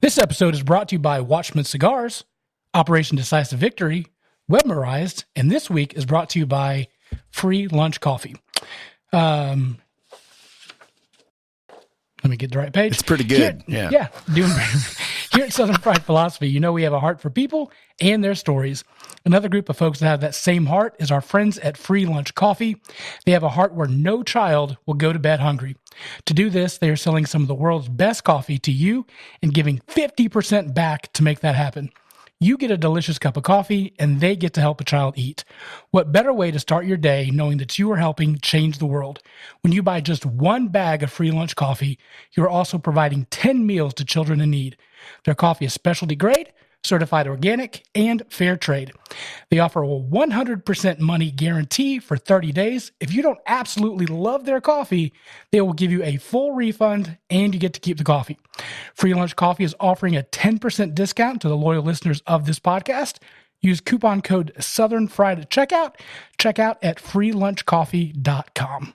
This episode is brought to you by Watchman Cigars, Operation Decisive Victory, Webmerized, and this week is brought to you by Free Lunch Coffee. Let me get the right page. It's pretty good. Here at Southern Fried Philosophy, you know we have a heart for people and their stories. Another group of folks that have that same heart is our friends at Free Lunch Coffee. They have a heart where no child will go to bed hungry. To do this, they are selling some of the world's best coffee to you and giving 50% back to make that happen. You get a delicious cup of coffee, and they get to help a child eat. What better way to start your day knowing that you are helping change the world? When you buy just one bag of Free Lunch Coffee, you are also providing 10 meals to children in need. Their coffee is specialty grade, certified organic, and fair trade. They offer a 100% money guarantee for 30 days. If you don't absolutely love their coffee, they will give you a full refund and you get to keep the coffee. Free Lunch Coffee is offering a 10% discount to the loyal listeners of this podcast. Use coupon code Southern Fried at checkout. Check out at freelunchcoffee.com.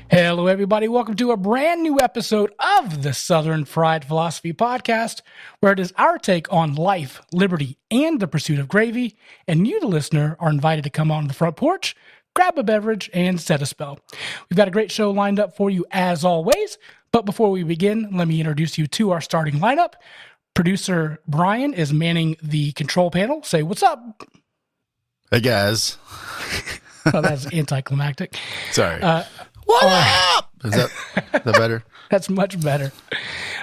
Hello, everybody. Welcome to a brand new episode of the Southern Fried Philosophy Podcast, where it is our take on life, liberty, and the pursuit of gravy. And you, the listener, are invited to come on the front porch, grab a beverage, and set a spell. We've got a great show lined up for you as always. But before we begin, let me introduce you to our starting lineup. Producer Brian is manning the control panel. Say, what's up? Hey, guys. Oh, that's anticlimactic. Sorry. What up? Is that better? That's much better.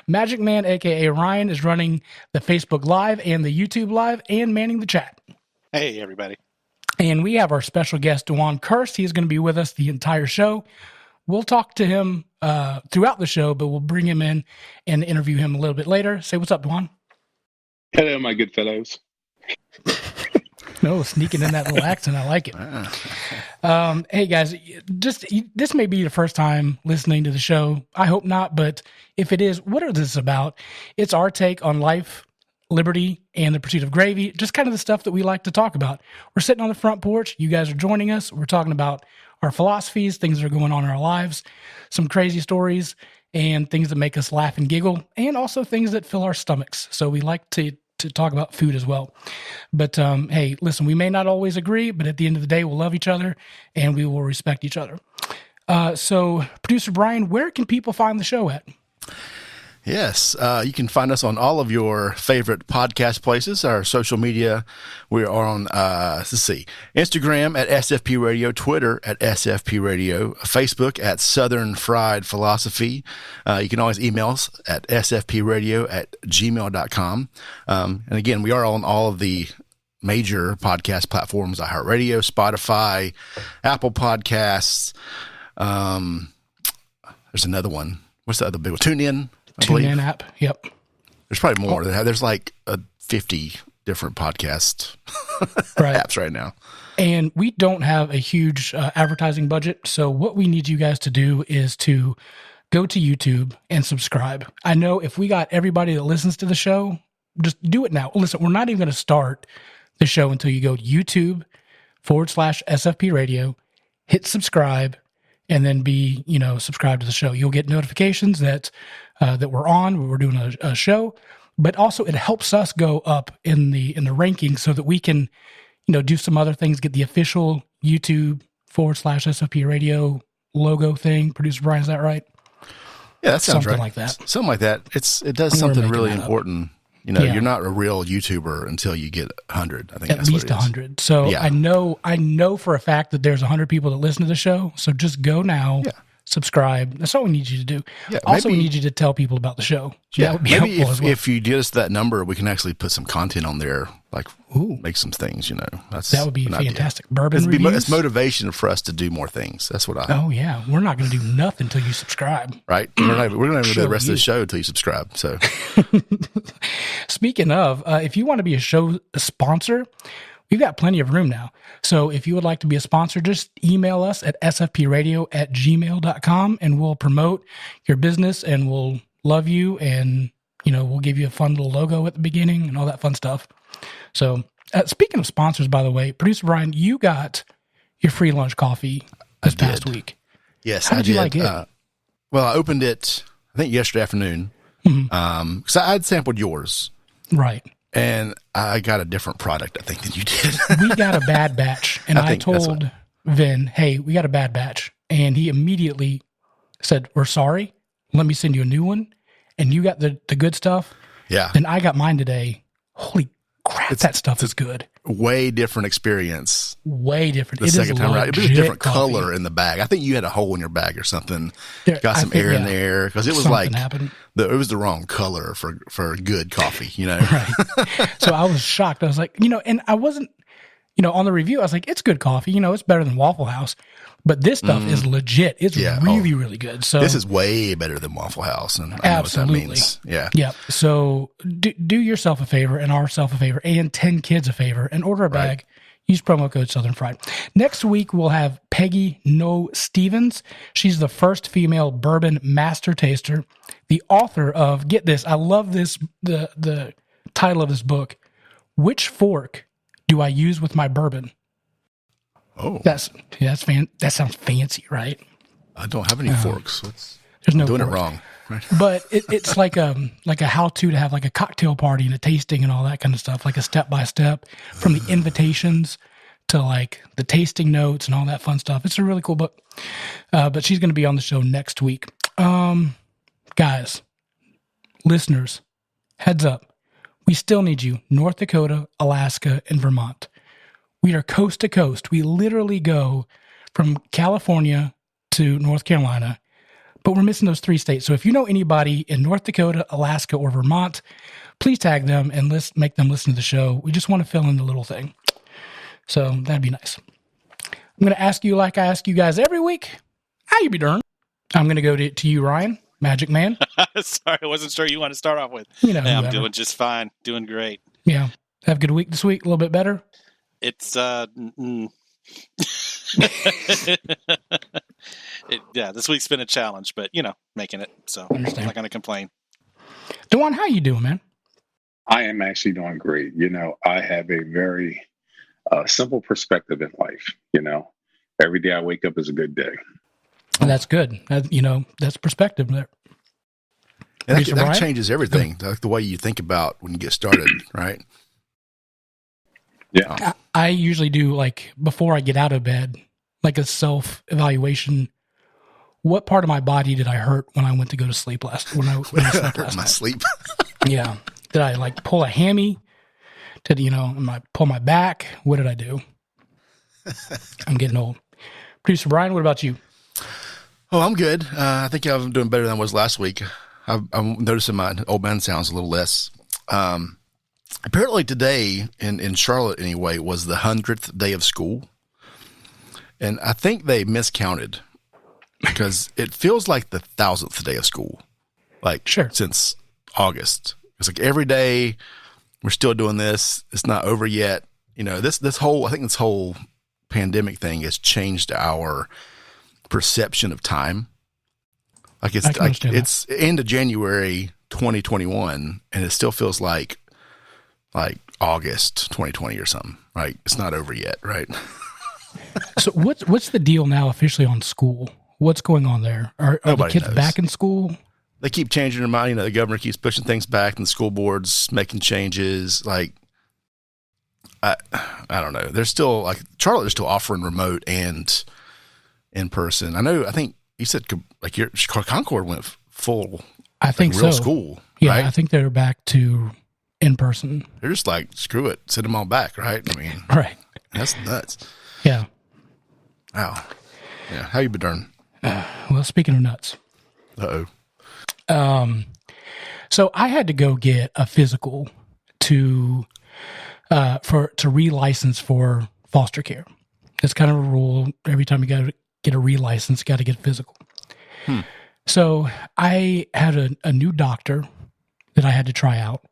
Magic Man, a.k.a. Ryan, is running the Facebook Live and the YouTube Live and manning the chat. Hey, everybody. And we have our special guest, Dewuan Kearse. He is going to be with us the entire show. We'll talk to him throughout the show, but we'll bring him in and interview him a little bit later. Say what's up, Dewuan. Hello, my good fellows. No, sneaking in that little accent. I like it. Hey, guys, this may be the first time listening to the show. I hope not, but if it is, what is this about? It's our take on life, liberty, and the pursuit of gravy, just kind of the stuff that we like to talk about. We're sitting on the front porch. You guys are joining us. We're talking about our philosophies, things that are going on in our lives, some crazy stories, and things that make us laugh and giggle, and also things that fill our stomachs. So we like to talk about food as well. But hey, listen, we may not always agree, but at the end of the day, we'll love each other and we will respect each other. So producer Brian, where can people find the show at? Yes, you can find us on all of your favorite podcast places, our social media. We are on, Instagram at SFP Radio, Twitter at SFP Radio, Facebook at Southern Fried Philosophy. You can always email us at sfpradio@gmail.com. And again, we are on all of the major podcast platforms, iHeartRadio, Spotify, Apple Podcasts. There's another one. What's the other big one? TuneIn. TuneIn app. Yep. There's probably more. There's like 50 different podcast apps right now. And we don't have a huge advertising budget. So what we need you guys to do is to go to YouTube and subscribe. I know if we got everybody that listens to the show, just do it now. Listen, we're not even going to start the show until you go to YouTube/SFP Radio, hit subscribe, and then be, subscribed to the show. You'll get notifications that we're on, we're doing a show, but also it helps us go up in the rankings so that we can, do some other things, get the official YouTube/SFP Radio logo thing. Producer Brian, is that right? Yeah, that sounds something right. like that. Something like that. It does something really important. You're not a real YouTuber until you get 100. I think at least 100. So yeah. I know for a fact that there's 100 people that listen to the show. So just go now, subscribe. That's all we need you to do. Yeah, also, we need you to tell people about the show. So that would be maybe helpful as well. If you get us that number, we can actually put some content on there, like make some things. That would be fantastic. Idea. Bourbon reviews. It's motivation for us to do more things. That's what I. Oh yeah, we're not going to do nothing until you subscribe. Right. We're going to do the rest of the show until you subscribe. So, speaking of, if you want to be a show sponsor, we've got plenty of room now. So if you would like to be a sponsor, just email us at sfpradio@gmail.com and we'll promote your business and we'll love you. And, we'll give you a fun little logo at the beginning and all that fun stuff. So speaking of sponsors, by the way, Producer Brian, you got your free lunch coffee this past week. Yes, How did you like it? Well, I opened it, I think yesterday afternoon. Because I had sampled yours. Right. And I got a different product, I think, than you did. We got a bad batch. And I told Vin, hey, we got a bad batch. And he immediately said, we're sorry. Let me send you a new one. And you got the good stuff. Yeah. And I got mine today. Holy crap, that stuff is good. Way different experience. Way different. The second time around. It was a different coffee. color in the bag. I think you had a hole in your bag or something. Got some air in there. Because it was happened. It was the wrong color for good coffee, Right. So I was shocked. I was like, and I wasn't, on the review, I was like, it's good coffee. It's better than Waffle House. But this stuff is legit. It's really, really good. So this is way better than Waffle House. And I absolutely. know what that means. Yeah. Yeah. So do yourself a favor and ourselves a favor and 10 kids a favor and order a bag. Right. Use promo code Southern Fried. Next week, we'll have Peggy No Stevens. She's the first female bourbon master taster, the author of, get this, I love this, the title of this book, Which Fork Do I Use with My Bourbon? Oh, that sounds fancy, right? I don't have any forks. There's no doing fork. It wrong, right? But it's like a how-to have like a cocktail party and a tasting and all that kind of stuff, like a step-by-step from the invitations to like the tasting notes and all that fun stuff. It's a really cool book. But she's going to be on the show next week. Guys, listeners, heads up. We still need you. North Dakota, Alaska, and Vermont. We are coast to coast. We literally go from California to North Carolina, but we're missing those 3 states. So if you know anybody in North Dakota, Alaska, or Vermont, please tag them and make them listen to the show. We just want to fill in the little thing. So that'd be nice. I'm going to ask you like I ask you guys every week, how you be doing? I'm going to go to you, Ryan, Magic Man. Sorry, I wasn't sure you wanted to start off with. I'm doing just fine. Doing great. Yeah. Have a good week this week. A little bit better. It's this week's been a challenge, but making it. So I'm not going to complain. Dewuan, how you doing, man? I am actually doing great. I have a very simple perspective in life. Every day I wake up is a good day. And that's good. That's perspective there. And that changes everything. Like the way you think about when you get started, right? Yeah. I usually do, like, before I get out of bed, like a self-evaluation. What part of my body did I hurt when I went to go to sleep when I slept last my night? Sleep. Yeah. Did I, like, pull a hammy? Did, pull my back? What did I do? I'm getting old. Producer Brian, what about you? Oh, I'm good. I think I'm doing better than I was last week. I'm noticing my old man sounds a little less. Apparently today, in Charlotte anyway, was the 100th day of school. And I think they miscounted because it feels like the 1,000th day of school. Like, since August. It's like every day we're still doing this. It's not over yet. This whole pandemic thing has changed our perception of time. Like it's end of January 2021 and it still feels like August 2020 or something. Right? It's not over yet, right? So what's the deal now officially on school? What's going on there? Are the kids back in school? They keep changing their mind. The governor keeps pushing things back and the school board's making changes. Like, I don't know. They're still like Charlotte is still offering remote and in person. I think you said like your Concord went full. I think real so. School. Yeah. Right? I think they're back to in person. They're just like, screw it. Send them all back. Right. I mean, right. That's nuts. Yeah. Wow. Yeah. How you been doing? Well, speaking of nuts. Uh-oh. So I had to go get a physical to relicense for foster care. It's kind of a rule. Every time you got to get a relicense, got to get a physical. So I had a new doctor that I had to try out.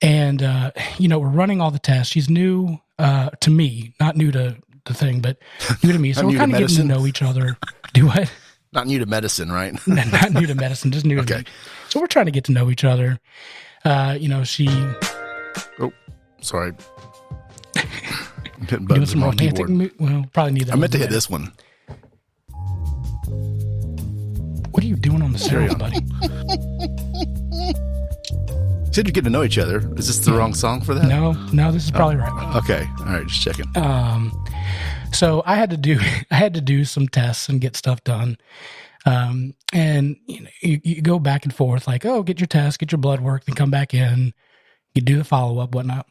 And, we're running all the tests. She's new. to me, not new to the thing, but new to me. So we're kind of getting to know each other. Do what? Not new to medicine, right? Not new to medicine, just new to me. So we're trying to get to know each other. She... Oh, sorry. I'm hitting doing buttons some on my keyboard. Well, probably need that. I meant to hit this one. What are you doing on the cereal, buddy? You said you're getting to know each other. Is this the wrong song for that? No, this is probably right. Okay. All right, just checking. So I had to do some tests and get stuff done. And you go back and forth like, oh, get your test, get your blood work, then come back in, you do the follow-up, whatnot.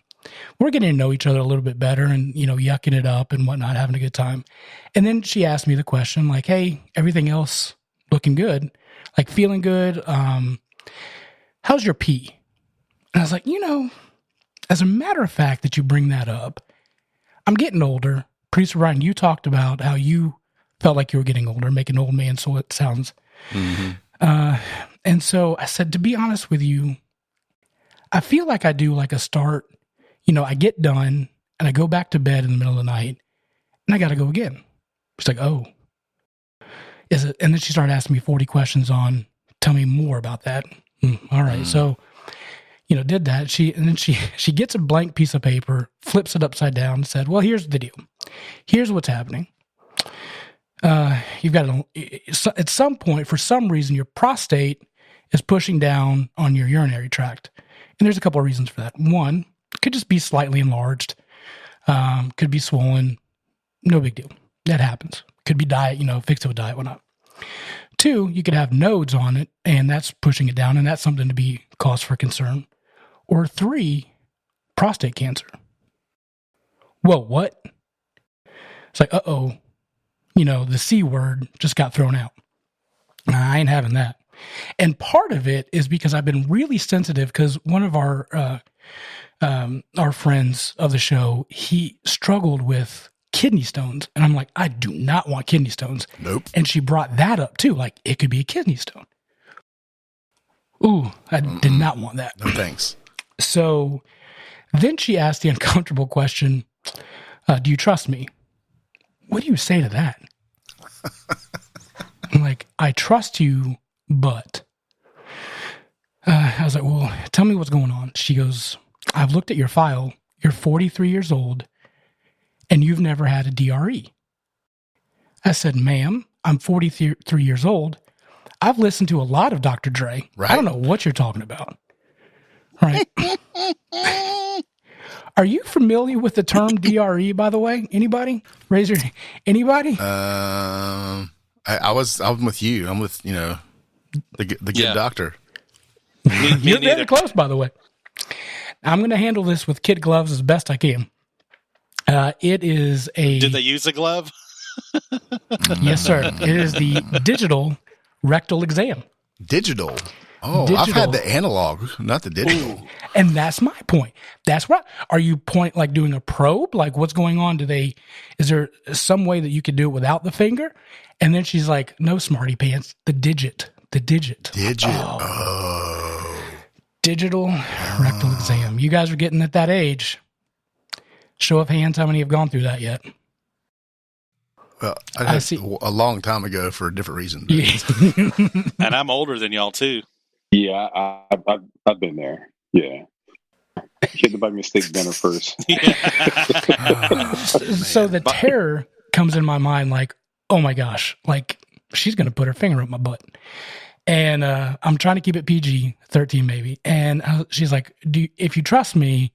We're getting to know each other a little bit better and, yucking it up and whatnot, having a good time. And then she asked me the question like, hey, everything else looking good, like feeling good. How's your pee? And I was like, as a matter of fact that you bring that up, I'm getting older. Producer Ryan, you talked about how you felt like you were getting older, making old man so it sounds. Mm-hmm. And so I said, to be honest with you, I feel like I do like a start. I get done and I go back to bed in the middle of the night and I got to go again. She's like, oh, is it? And then she started asking me 40 questions on, tell me more about that. All right. So, did that. She gets a blank piece of paper, flips it upside down and said, well, here's the deal. Here's what's happening. You've got at some point, for some reason, your prostate is pushing down on your urinary tract. And there's a couple of reasons for that. One, could just be slightly enlarged. Could be swollen. No big deal. That happens. Could be diet, fixed it with diet, whatnot. Two, you could have nodes on it, and that's pushing it down, and that's something to be cause for concern. Or three, prostate cancer. Whoa, what? It's like, uh-oh, the C word just got thrown out. I ain't having that. And part of it is because I've been really sensitive because one of our friends of the show, he struggled with kidney stones. And I'm like, I do not want kidney stones. Nope. And she brought that up too. Like, it could be a kidney stone. Ooh, I did not want that. No thanks. So then she asked the uncomfortable question, do you trust me? What do you say to that? I'm like, I trust you, but... I was like, well, tell me what's going on. She goes, I've looked at your file. You're 43 years old, and you've never had a DRE. I said, ma'am, I'm 43 years old. I've listened to a lot of Dr. Dre. Right. I don't know what you're talking about. Right. Are you familiar with the term DRE, by the way? Anybody? Raise your... Anybody? I'm with you. I'm with, the good doctor. You're very close, by the way. I'm going to handle this with kid gloves as best I can. It is a... Did they use a glove? Yes, sir. It is the digital rectal exam. Digital? Oh, digital. I've had the analog, not the digital. Ooh. And that's my point. That's right. Are you doing a probe? Like, what's going on? Is there some way that you could do it without the finger? And then she's like, no, smarty pants, the digit. Digit. Oh. Digital rectal exam. You guys are getting at that age. Show of hands, how many have gone through that yet? Well, I see a long time ago for a different reason. And I'm older than y'all too. Yeah, I've been there. Yeah. Hit the bite mistake dinner first. So the terror comes in my mind like, oh my gosh, like she's going to put her finger up my butt. And I'm trying to keep it PG-13 maybe. And she's like, if you trust me,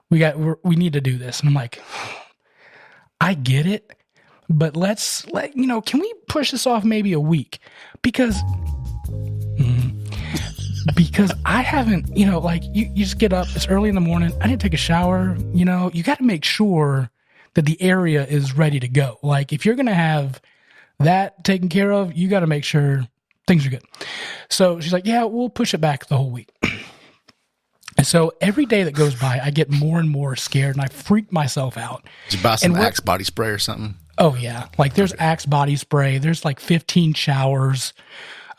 we need to do this. And I'm like, I get it, but can we push this off maybe a week? Because I haven't, you just get up, it's early in the morning. I didn't take a shower. You got to make sure that the area is ready to go. Like if you're going to have that taken care of, you got to make sure things are good. So she's like, yeah, we'll push it back the whole week. And so every day that goes by, I get more and more scared and I freak myself out. Did you buy some Axe body spray or something? Oh yeah. Like there's Axe body spray. There's like 15 showers.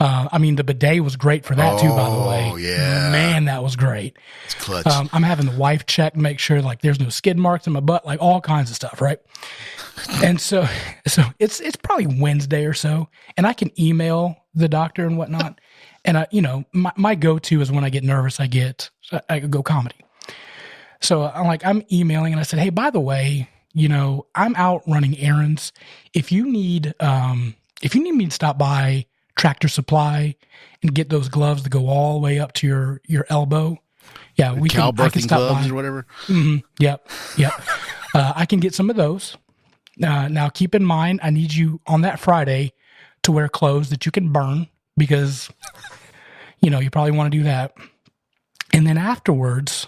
I mean, the bidet was great for that too, by the way. Oh, yeah. Man, that was great. It's clutch. I'm having the wife check, make sure like there's no skid marks in my butt, like all kinds of stuff, right? And so it's probably Wednesday or so, and I can email the doctor and whatnot. And my go-to is when I get nervous, I go comedy. So I'm emailing and I said, hey, by the way, I'm out running errands. If you need me to stop by Tractor Supply and get those gloves that go all the way up to your elbow, yeah, I can stop gloves by. Or whatever. Mm-hmm. Yep. I can get some of those. Now, keep in mind, I need you on that Friday to wear clothes that you can burn because, you probably want to do that. And then afterwards,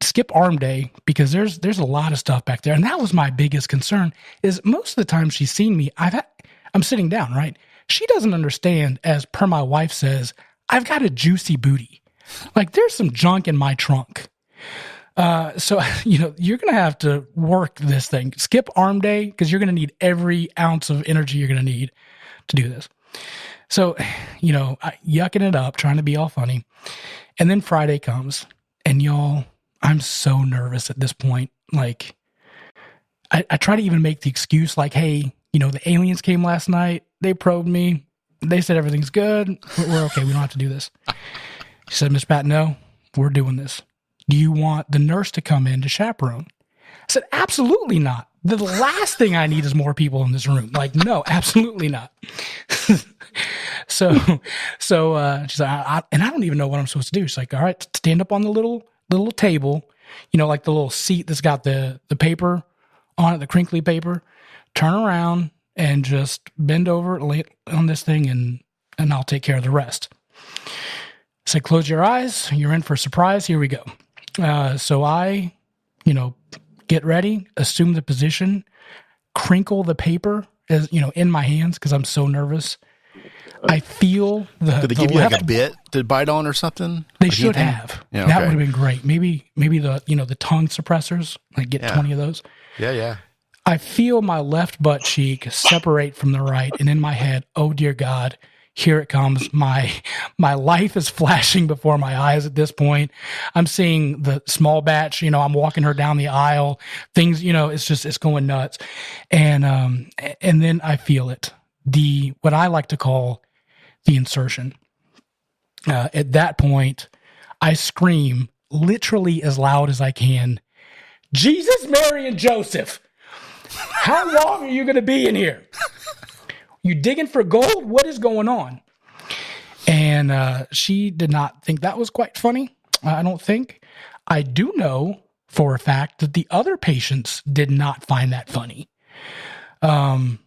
skip arm day because there's a lot of stuff back there. And that was my biggest concern is most of the time she's seen me, I'm sitting down, right? She doesn't understand, as per my wife says, I've got a juicy booty. Like there's some junk in my trunk. So you're going to have to work this thing. Skip arm day because you're going to need every ounce of energy you're going to need to do this. So, yucking it up, trying to be all funny. And then Friday comes. And y'all, I'm so nervous at this point. Like, I try to even make the excuse like, hey, the aliens came last night. They probed me. They said everything's good. We're okay. We don't have to do this. She said, Miss Pat, no, we're doing this. Do you want the nurse to come in to chaperone? I said, absolutely not. The last thing I need is more people in this room. Like, no, absolutely not. So she's like, and I don't even know what I'm supposed to do. She's like, all right, stand up on the little table, like the little seat that's got the paper on it, the crinkly paper. Turn around and just bend over, lay on this thing, and I'll take care of the rest. Said, close your eyes. You're in for a surprise. Here we go. So I, get ready, assume the position, crinkle the paper as in my hands because I'm so nervous. I feel the. Did they give you like a bit to bite on or something? They should have. Yeah, okay. That would have been great. Maybe the the tongue suppressors. Like get 20 of those. Yeah. I feel my left butt cheek separate from the right, and in my head, oh dear God, here it comes. My life is flashing before my eyes at this point. I'm seeing the small batch. I'm walking her down the aisle. Things. It's going nuts, and then I feel it. What I like to call the insertion. At that point, I scream literally as loud as I can, Jesus, Mary, and Joseph, how long are you going to be in here? You digging for gold? What is going on? And she did not think that was quite funny. I don't think. I do know for a fact that the other patients did not find that funny. And,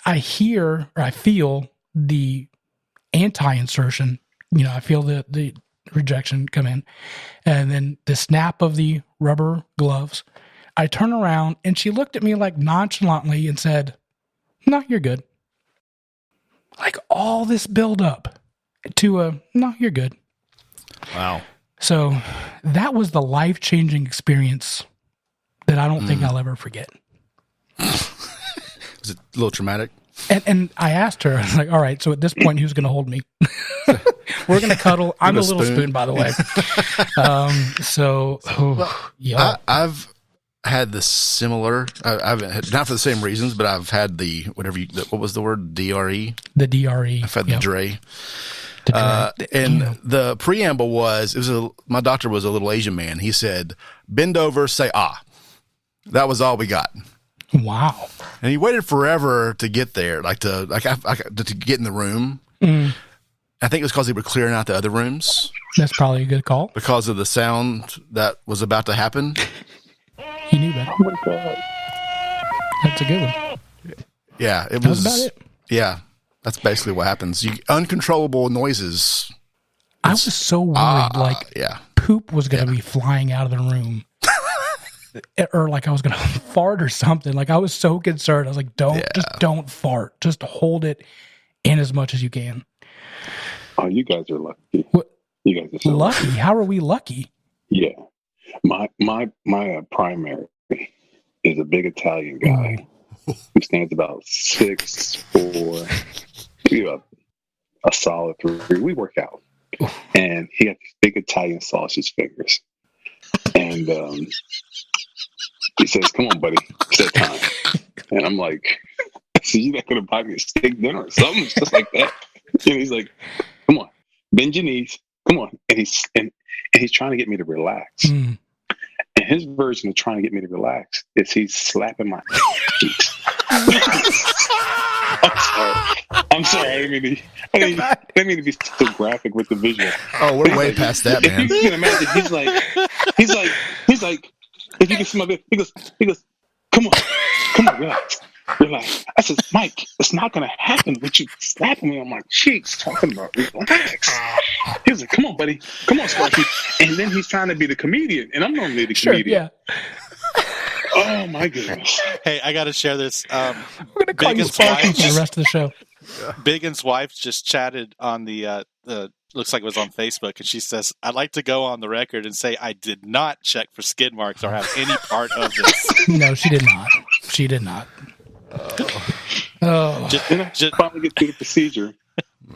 I hear or I feel the anti-insertion, I feel the rejection come in, and then the snap of the rubber gloves. I turn around and she looked at me like nonchalantly and said, no, you're good. Like all this build up to no, you're good. Wow. So that was the life-changing experience that I don't think I'll ever forget. Was it a little traumatic? And I asked her, I was like, all right, so at this point, who's going to hold me? We're going to cuddle. I'm a little spoon, by the way. Yeah. I've had the similar, I've had, not for the same reasons, but I've had the, what was the word? DRE? The DRE. I've had the DRE. The preamble was, my doctor was a little Asian man. He said, bend over, say, ah. That was all we got. Wow. And he waited forever to get there, to get in the room. Mm. I think it was because they were clearing out the other rooms. That's probably a good call. Because of the sound that was about to happen. He knew that. Oh my God. That's a good one. Yeah, that was about it. Yeah, that's basically what happens. Uncontrollable noises. I was so worried, poop was going to be flying out of the room. Or like I was going to fart or something. Like I was so concerned. I was like, just don't fart. Just hold it in as much as you can. Oh, you guys are lucky. What? You guys are so lucky. How are we lucky? Yeah. My primary is a big Italian guy. who stands about 6'4", a solid 3. We work out, and he got these big Italian sausage fingers, and he says, "Come on, buddy, it's that time." And I'm like, "So you're not gonna buy me a steak dinner or something?" It's just like that. And he's like, "Come on, bend your knees, come on." And he's trying to get me to relax. And his version of trying to get me to relax is he's slapping my cheeks. I'm sorry. I didn't mean to be so graphic with the visual. Oh, we're way past that, man. If you can imagine, he's like, if you can see my bit, he goes, come on, relax. I said, "Mike, it's not going to happen with you slapping me on my cheeks, talking about relax." He was like, "Come on, buddy. Come on, Sparky." And then he's trying to be the comedian, and I'm normally the comedian. Yeah. Oh, my goodness. Hey, I got to share this. We're going to call you Sparky for the rest of the show. Biggun's wife just chatted on the looks like it was on Facebook, and she says, "I'd like to go on the record and say I did not check for skid marks or have any part of this." No, she did not. She did not. Then I just finally get through the procedure,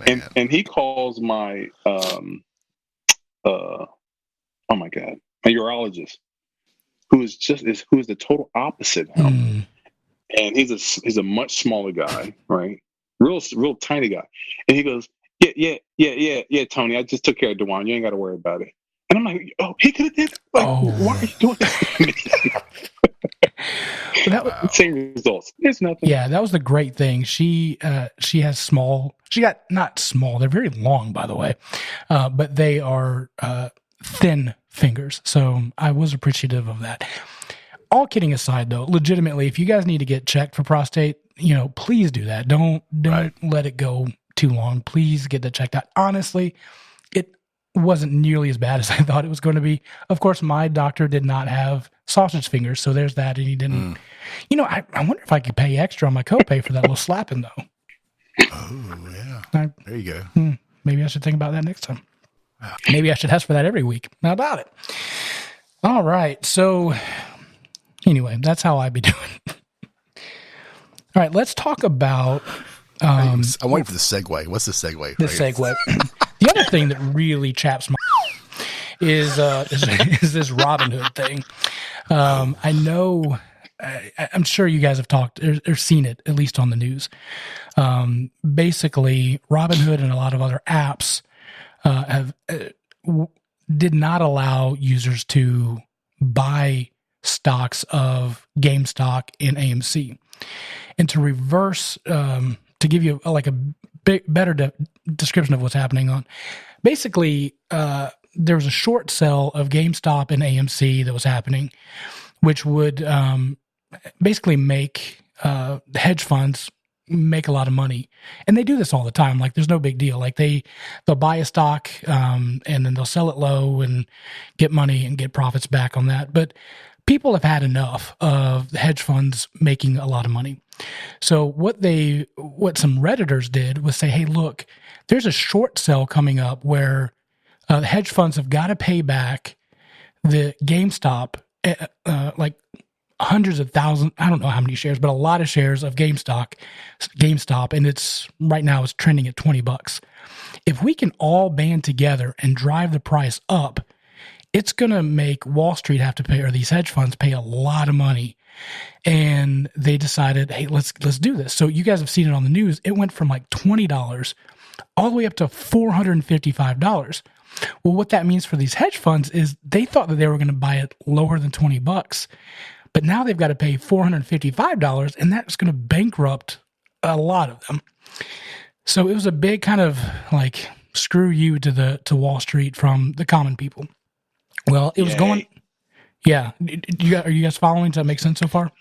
and he calls my oh my God, my urologist, who is the total opposite of him, and he's a much smaller guy, right? Real tiny guy, and he goes, yeah, Tony, I just took care of Dewuan. You ain't got to worry about it. And I'm like, oh, he could have did it. Like, why are you doing that? Same results. There's nothing. Yeah, that was the great thing. She has small. She got not small. They're very long, by the way, but they are thin fingers. So I was appreciative of that. All kidding aside, though, legitimately, if you guys need to get checked for prostate, please do that. Don't let it go too long. Please get that checked out. Honestly, it wasn't nearly as bad as I thought it was going to be. Of course, my doctor did not have sausage fingers, so there's that, and he didn't. I wonder if I could pay extra on my copay for that little slapping, though. Oh, yeah. There you go. Maybe I should think about that next time. Maybe I should ask for that every week. How about it? All right. So anyway, that's how I be doing. All right, let's talk about... I'm waiting for the segue. What's the segue? The segue. The other thing that really chaps my is this Robinhood thing. I know... I'm sure you guys have talked or seen it, at least on the news. Basically, Robinhood and a lot of other apps did not allow users to buy stocks of GameStop and AMC. And to reverse, to give you a better description of what's happening on, basically, there was a short sell of GameStop and AMC that was happening, which would basically make hedge funds make a lot of money. And they do this all the time. Like, there's no big deal. Like, they'll buy a stock and then they'll sell it low and get money and get profits back on that. But people have had enough of the hedge funds making a lot of money. So what some Redditors did was say, hey, look, there's a short sell coming up where the hedge funds have got to pay back the GameStop, like hundreds of thousands, I don't know how many shares, but a lot of shares of GameStop, and right now it's trending at $20. If we can all band together and drive the price up, it's going to make Wall Street have to pay, or these hedge funds pay a lot of money. And they decided, hey, let's do this. So you guys have seen it on the news. It went from like $20 all the way up to $455. Well, what that means for these hedge funds is they thought that they were going to buy it lower than $20, but now they've got to pay $455, and that's going to bankrupt a lot of them. So it was a big kind of like screw you to Wall Street from the common people. Well, it was going. Yeah, are you guys following? Does that make sense so far?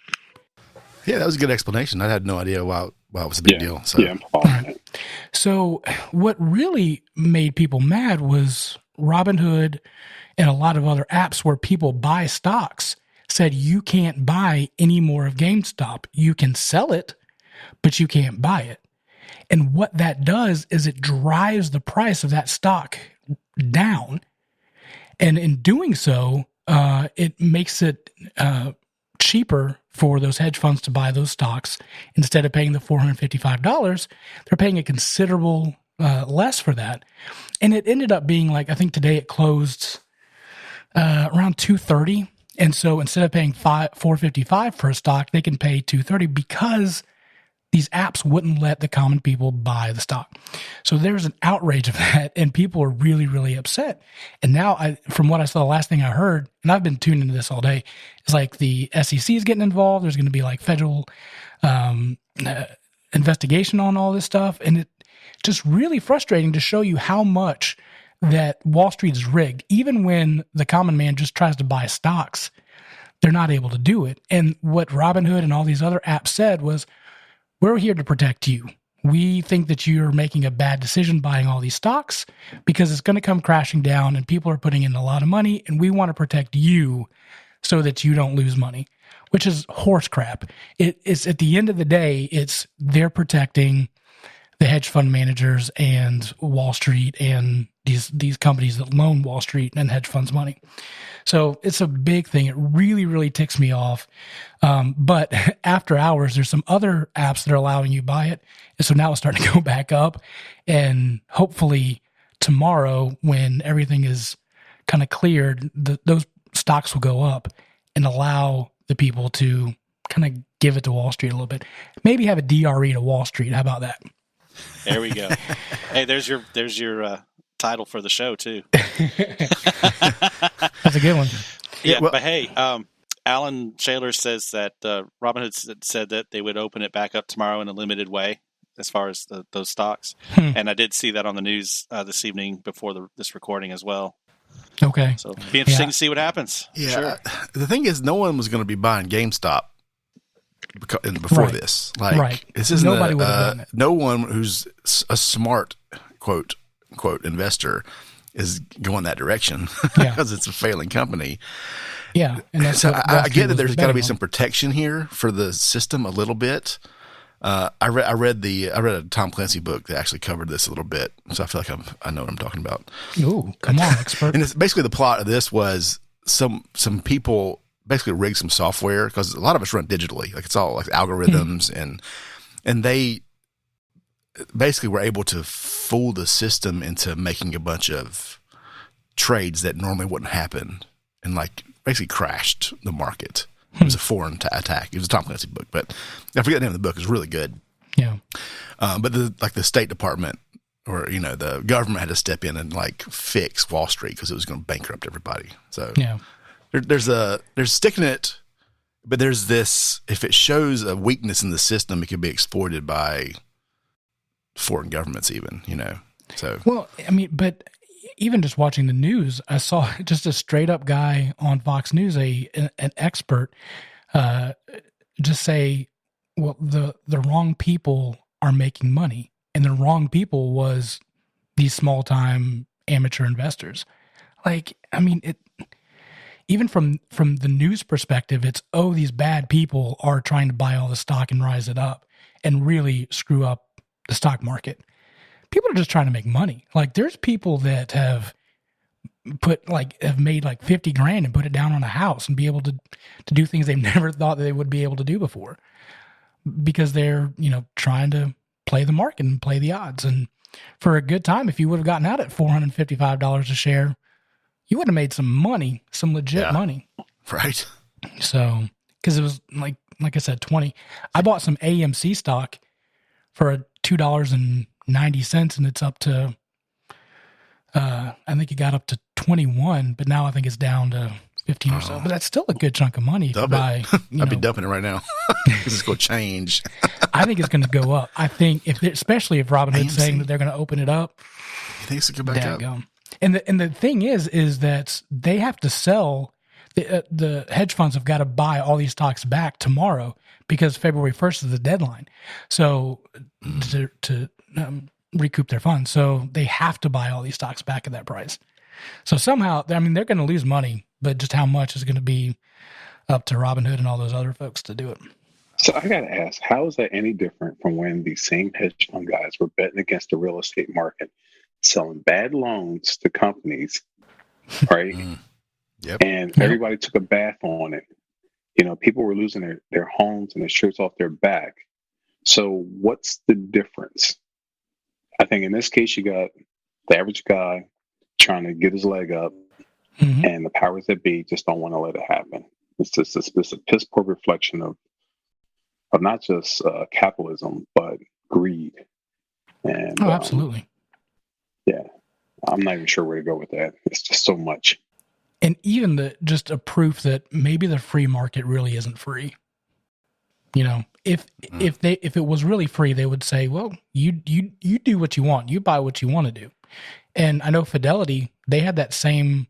Yeah, that was a good explanation. I had no idea why it was a big deal. So. Yeah, I'm following it. So what really made people mad was Robinhood and a lot of other apps where people buy stocks said you can't buy any more of GameStop. You can sell it, but you can't buy it. And what that does is it drives the price of that stock down. And in doing so, it makes it cheaper for those hedge funds to buy those stocks. Instead of paying the $455, they're paying a considerable less for that. And it ended up being like, I think today it closed around $230. And so instead of paying $455 for a stock, they can pay $230 because these apps wouldn't let the common people buy the stock. So there's an outrage of that, and people are really, really upset. And now, from what I saw, the last thing I heard, and I've been tuned into this all day, is like the SEC is getting involved. There's going to be like federal investigation on all this stuff. And it's just really frustrating to show you how much that Wall Street is rigged. Even when the common man just tries to buy stocks, they're not able to do it. And what Robinhood and all these other apps said was, we're here to protect you. We think that you're making a bad decision buying all these stocks because it's going to come crashing down and people are putting in a lot of money, and we want to protect you so that you don't lose money, which is horse crap. It's at the end of the day, they're protecting the hedge fund managers and Wall Street and these companies that loan Wall Street and hedge funds money. So it's a big thing. It really, really ticks me off. But after hours, there's some other apps that are allowing you to buy it. And so now it's starting to go back up. And hopefully tomorrow, when everything is kind of cleared, those stocks will go up and allow the people to kind of give it to Wall Street a little bit. Maybe have a DRE to Wall Street. How about that? There we go. Hey, there's your title for the show too. That's a good one. Yeah, well, but hey, Alan Shaler says that Robinhood said that they would open it back up tomorrow in a limited way as far as those stocks. And I did see that on the news this evening before this recording as well. Okay. So it'll be interesting to see what happens. Yeah. Sure. The thing is, no one was going to be buying GameStop before this. Like, this isn't nobody would have done it. No one who's a smart quote investor is going that direction because it's a failing company. Yeah, and that's so I get that there's got to be some protection here for the system a little bit. I read a Tom Clancy book that actually covered this a little bit, so I feel like I know what I'm talking about. Ooh, come on, expert! And it's basically the plot of this was some people basically rigged some software because a lot of it's run digitally, like it's all like algorithms, and they basically were able to fool the system into making a bunch of trades that normally wouldn't happen, and like basically crashed the market. It was a foreign attack. It was a Tom Clancy book, but I forget the name of the book. It's really good. Yeah. But the State Department or the government had to step in and like fix Wall Street because it was going to bankrupt everybody. So yeah, there's sticking it, but there's this. If it shows a weakness in the system, it could be exploited by foreign governments, even. So well, I mean, but even just watching the news, I saw just a straight up guy on Fox News, an expert, just say, well, the wrong people are making money, and the wrong people was these small time amateur investors. Like, I mean, even from the news perspective, it's, these bad people are trying to buy all the stock and rise it up and really screw up the stock market. People are just trying to make money. Like, there's people that have made like $50,000 and put it down on a house and be able to do things they've never thought that they would be able to do before, because they're, trying to play the market and play the odds. And for a good time, if you would have gotten out at $455 a share, you would have made some money, some legit money. Right. So, because it was like I said, I bought some AMC stock for $2.90, and it's up to, I think it got up to 21, but now I think it's down to 15 or so. But that's still a good chunk of money to buy. I'd be dumping it right now because it's going to change. I think it's going to go up. I think especially if Robinhood's saying that they're going to open it up. You think it's going to go back up? Go. And the thing is that they have to sell. The hedge funds have got to buy all these stocks back tomorrow because February 1st is the deadline. So to recoup their funds. So they have to buy all these stocks back at that price. So somehow, I mean, they're going to lose money, but just how much is going to be up to Robinhood and all those other folks to do it. So I got to ask, how is that any different from when these same hedge fund guys were betting against the real estate market, selling bad loans to companies, right? Yep. And everybody took a bath on it. people were losing their homes and their shirts off their back. So what's the difference? I think in this case, you got the average guy trying to get his leg up, and the powers that be just don't want to let it happen. It's just a piss poor reflection of not just capitalism, but greed. And absolutely. Yeah, I'm not even sure where to go with that. It's just so much. And even just a proof that maybe the free market really isn't free. If it was really free, they would say, well, you do what you want, you buy what you want to do. And I know Fidelity, they had that same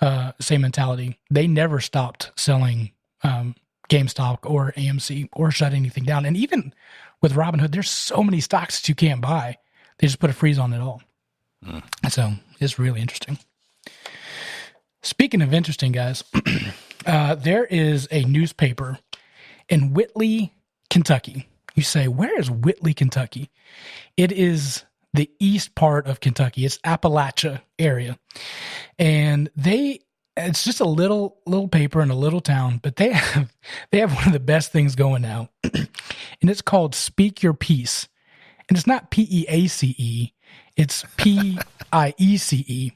mentality. They never stopped selling GameStop or AMC or shut anything down. And even with Robinhood, there's so many stocks that you can't buy. They just put a freeze on it all. So it's really interesting. Speaking of interesting, guys, there is a newspaper in Whitley, Kentucky. You say, where is Whitley, Kentucky? It is the east part of Kentucky. It's Appalachia area. And it's just a little paper in a little town, but they have one of the best things going now. And it's called Speak Your Piece. And it's not PEACE, it's PIECE.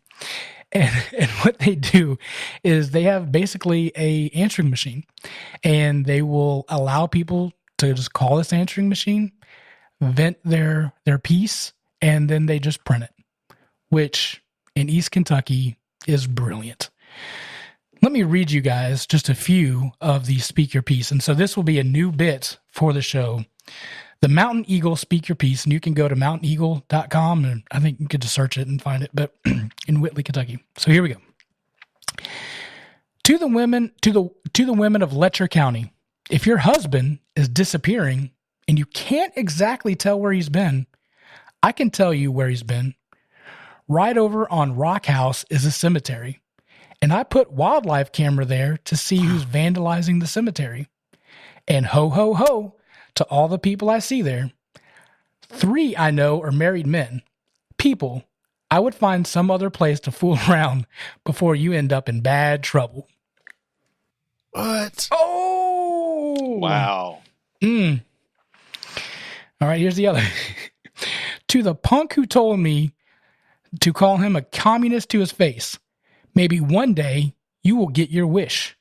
And what they do is they have basically a answering machine, and they will allow people to just call this answering machine, vent their piece, and then they just print it, which in East Kentucky is brilliant. Let me read you guys just a few of the Speak Your Piece. And so this will be a new bit for the show. The Mountain Eagle Speak Your Piece, and you can go to mountaineagle.com, and I think you can just search it and find it, but in Whitley, Kentucky. So here we go. To the women of Letcher County, if your husband is disappearing and you can't exactly tell where he's been, I can tell you where he's been. Right over on Rock House is a cemetery, and I put wildlife camera there to see who's vandalizing the cemetery. And ho, ho, ho, to all the people I see there. 3 I know are married men. People, I would find some other place to fool around before you end up in bad trouble. What? Oh! Wow. All right, here's the other. To the punk who told me to call him a communist to his face, maybe one day you will get your wish.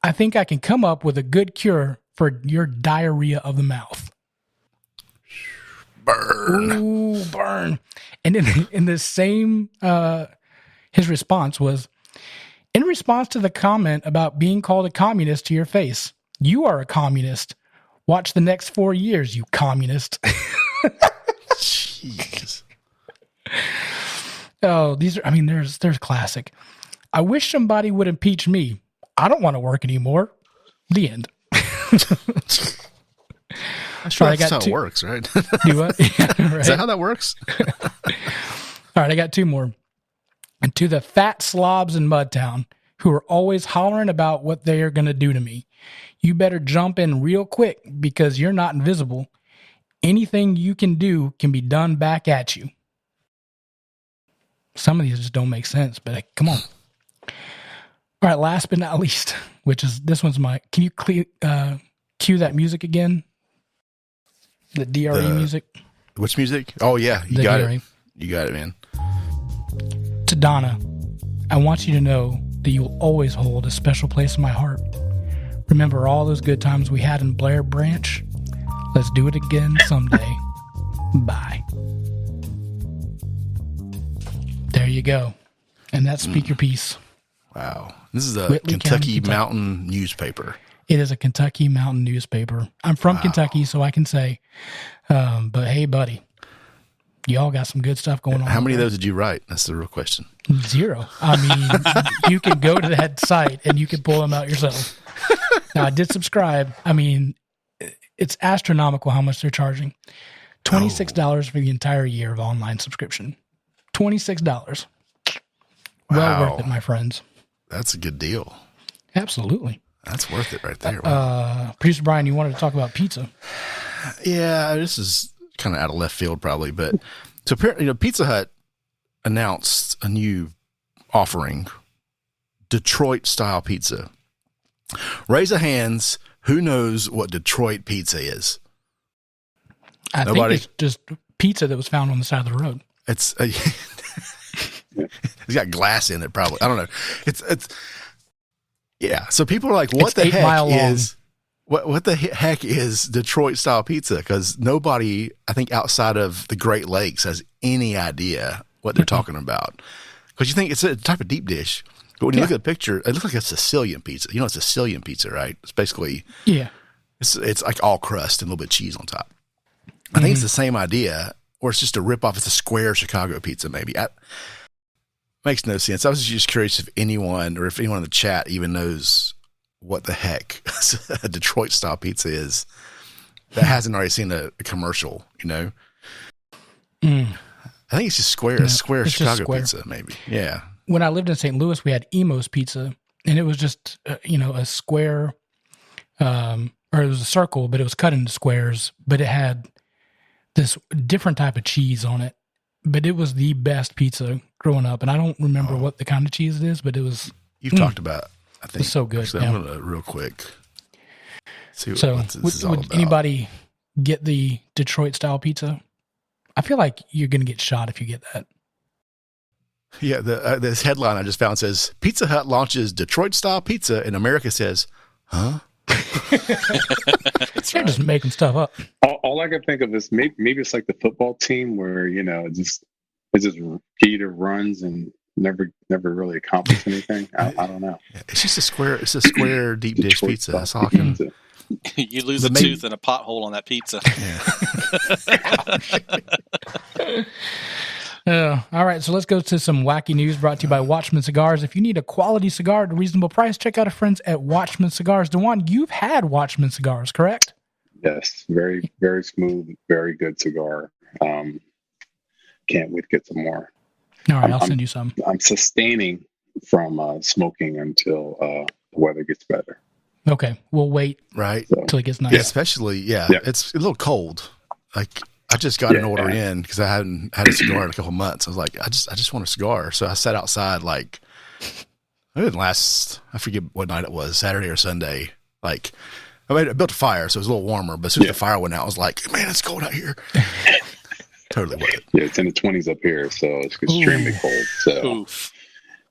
I think I can come up with a good cure for your diarrhea of the mouth. Burn. Ooh, burn. And in the same, his response was, in response to the comment about being called a communist to your face, you are a communist. Watch the next 4 years, you communist. Jeez. Oh, there's classic. I wish somebody would impeach me. I don't want to work anymore. The end. I'm sure that's how it works, right? Do what? Yeah, right. Is that how that works? All right, I got 2 more. And to the fat slobs in Mudtown who are always hollering about what they are going to do to me, you better jump in real quick because you're not invisible. Anything you can do can be done back at you. Some of these just don't make sense, but come on. All right, last but not least, this one's can you cue that music again? The DRE music. Which music? Oh, yeah. You got it. You got it, man. To Donna, I want you to know that you will always hold a special place in my heart. Remember all those good times we had in Blair Branch? Let's do it again someday. Bye. There you go. And that's Speak Your Piece. Wow. This is a Whitley Kentucky County, Mountain newspaper. It is a Kentucky Mountain newspaper. I'm from Kentucky, so I can say, but hey, buddy, y'all got some good stuff going on. How many of those did you write? That's the real question. 0. I mean, you can go to that site and you can pull them out yourself. Now, I did subscribe. I mean, it's astronomical how much they're charging. $26 for the entire year of online subscription. $26. Well worth it, my friends. That's a good deal. Absolutely. That's worth it right there. Wow. Producer Brian, you wanted to talk about pizza. Yeah, this is kind of out of left field probably, but so apparently, Pizza Hut announced a new offering, Detroit style pizza. Raise of hands. Who knows what Detroit pizza is? Nobody? Think it's just pizza that was found on the side of the road. It's got glass in it, probably. I don't know. It's yeah. So people are like, "What the heck is what the heck is Detroit style pizza?" Because nobody, I think, outside of the Great Lakes has any idea what they're talking about. Because you think it's a type of deep dish, but when you look at the picture, it looks like a Sicilian pizza. You know, it's Sicilian pizza, right? It's basically it's like all crust and a little bit of cheese on top. I think it's the same idea, or it's just a ripoff. It's a square Chicago pizza, maybe. Makes no sense. I was just curious if anyone, or if anyone in the chat even knows what the heck a Detroit style pizza is that hasn't already seen a commercial. You know, I think it's just square Chicago pizza, maybe. Yeah. When I lived in St. Louis, we had Emo's Pizza, and it was just a square, or it was a circle, but it was cut into squares. But it had this different type of cheese on it, but it was the best pizza growing up. And I don't remember what the kind of cheese it is, but it was. You've talked about, I think. It's so good. Actually, I'm going to real quick see what this is all about. Would anybody get the Detroit style pizza? I feel like you're going to get shot if you get that. Yeah, this headline I just found says, Pizza Hut launches Detroit style pizza, and America says, huh? They're just making stuff up. All I can think of is maybe it's like the football team where it just Peter runs and never really accomplish anything. I don't know. It's just a square deep dish pizza. That's all I can. You lose a tooth and a pothole on that pizza. All right, so let's go to some wacky news brought to you by Watchman Cigars. If you need a quality cigar at a reasonable price, check out our friends at Watchman Cigars. Dewuan, you've had Watchman Cigars, correct? Yes, very, very smooth, very good cigar. Can't wait to get some more. All right, I'll send you some. I'm sustaining from smoking until the weather gets better. Okay, we'll wait until it gets nice. Yeah, especially, it's a little cold. Like, I just got an order in because I hadn't had a cigar in a couple months. I was like, I just want a cigar. So I sat outside like, it didn't last, I forget what night it was, Saturday or Sunday. Like, I built a fire, so it was a little warmer. But as soon as the fire went out, I was like, man, it's cold out here. Totally worth it. Yeah, it's in the 20s up here, so it's extremely cold. So,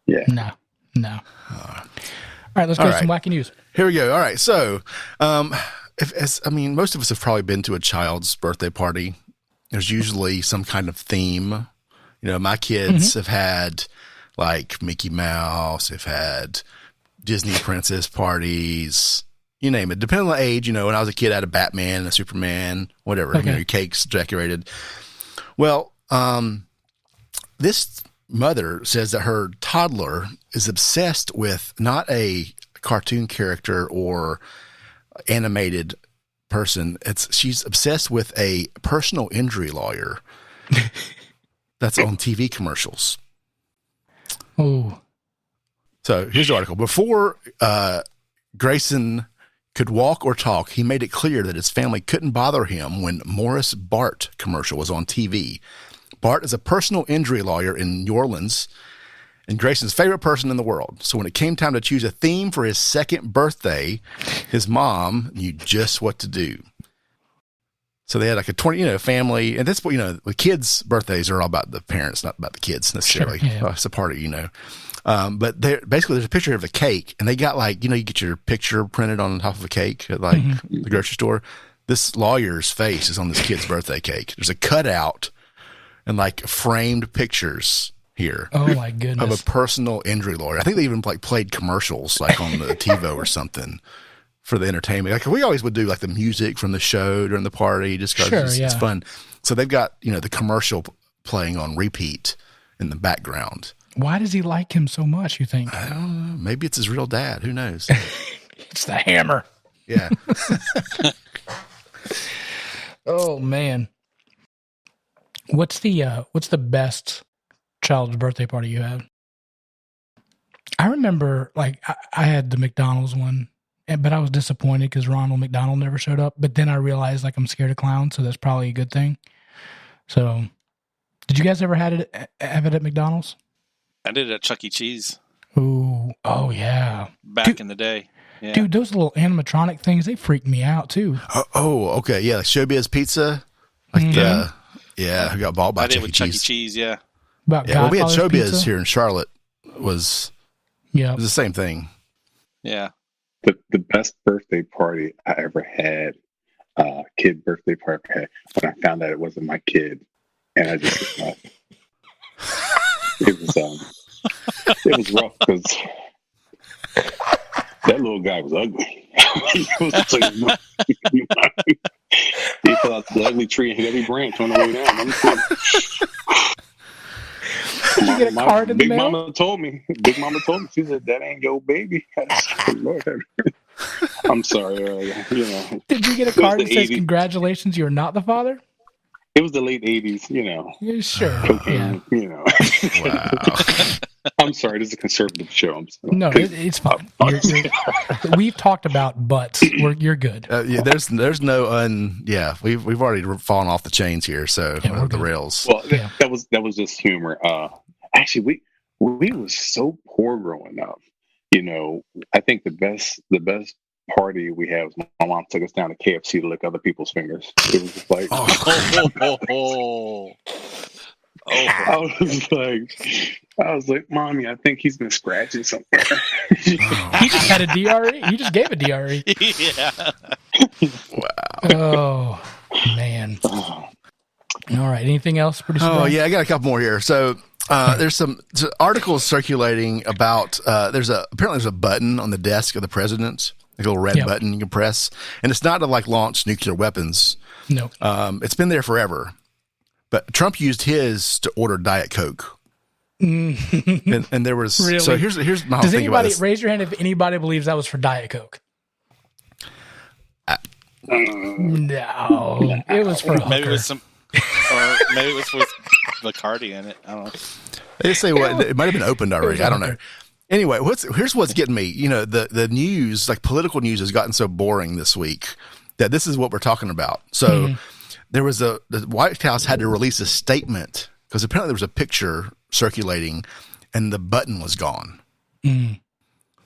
No. All right, let's go to some wacky news. Here we go. All right, so most of us have probably been to a child's birthday party. There's usually some kind of theme. You know, my kids have had like Mickey Mouse, have had Disney princess parties, you name it. Depending on the age, when I was a kid, I had a Batman, a Superman, whatever. Okay. Your cake's decorated. Well, this mother says that her toddler is obsessed with not a cartoon character or animated person. She's obsessed with a personal injury lawyer that's on TV commercials. Oh. So here's the article. Before Grayson could walk or talk, he made it clear that his family couldn't bother him when Morris Bart commercial was on TV. Bart is a personal injury lawyer in New Orleans and Grayson's favorite person in the world. So when it came time to choose a theme for his second birthday, his mom knew just what to do. So they had like a 20, family, and that's what, the kids' birthdays are all about the parents, not about the kids necessarily. Sure, yeah. It's a party, But basically there's a picture of a cake, and they got like, you get your picture printed on top of a cake at like the grocery store. This lawyer's face is on this kid's birthday cake. There's a cutout and like framed pictures here. Oh my goodness. Of a personal injury lawyer. I think they even like played commercials like on the TiVo or something for the entertainment. Like we always would do like the music from the show during the party just because it's fun. So they've got, the commercial playing on repeat in the background. Why does he like him so much, you think? I don't know. Maybe it's his real dad. Who knows? It's the hammer. Yeah. Oh man. What's the best child's birthday party you had? I remember like I had the McDonald's one, but I was disappointed because Ronald McDonald never showed up. But then I realized like I'm scared of clowns, so that's probably a good thing. So, did you guys ever have it at McDonald's? I did it at Chuck E. Cheese. Ooh, oh yeah. Back in the day. Yeah. Dude, those little animatronic things, they freak me out too. Oh, okay. Yeah, like Showbiz Pizza. Like who got bought by I did Chuck E. with Chuck E. Cheese. Cheese, yeah. About Yeah, well, we had Godfather's Showbiz Pizza. here in Charlotte. It was the same thing. Yeah. The best birthday party I ever had, kid birthday party I had, when I found out it wasn't my kid, and I just it was rough because that little guy was ugly. He fell out the ugly tree and hit every branch on the way down. Did you get a card in the Big mail? Mama told me. She said, "That ain't your baby." I'm sorry. Did you get a card that says, "Congratulations, you're not the father"? It was the late '80s. Yeah, sure. Cocaine, Wow. I'm sorry. This is a conservative show. I'm sorry. No, it's fine. We've talked about butts. You're good. There's no we've already fallen off the chains here, so we're the good. rails. Well, that was just humor. Actually, we was so poor growing up. I think the best party we had was my mom took us down to KFC to lick other people's fingers. It was just like, I was like, Mommy, I think he's been scratching somewhere. He just had a DRE. You just gave a DRE. Yeah. Wow. Oh man. All right. Anything else? Oh yeah, I got a couple more here. So there's some articles circulating about apparently there's a button on the desk of the president, like a little red button you can press, and it's not to like launch nuclear weapons. No. It's been there forever, but Trump used his to order Diet Coke. And there was really? So here's my whole Does thing about anybody this. raise your hand if anybody believes that was for Diet Coke? No, it was for a hooker. Maybe it was or maybe it was with Bacardi in it. I don't know. They say it might have been opened already. I don't know. Anyway, here's what's getting me. The news, like political news, has gotten so boring this week that this is what we're talking about. So there was the White House had to release a statement because apparently there was a picture circulating and the button was gone.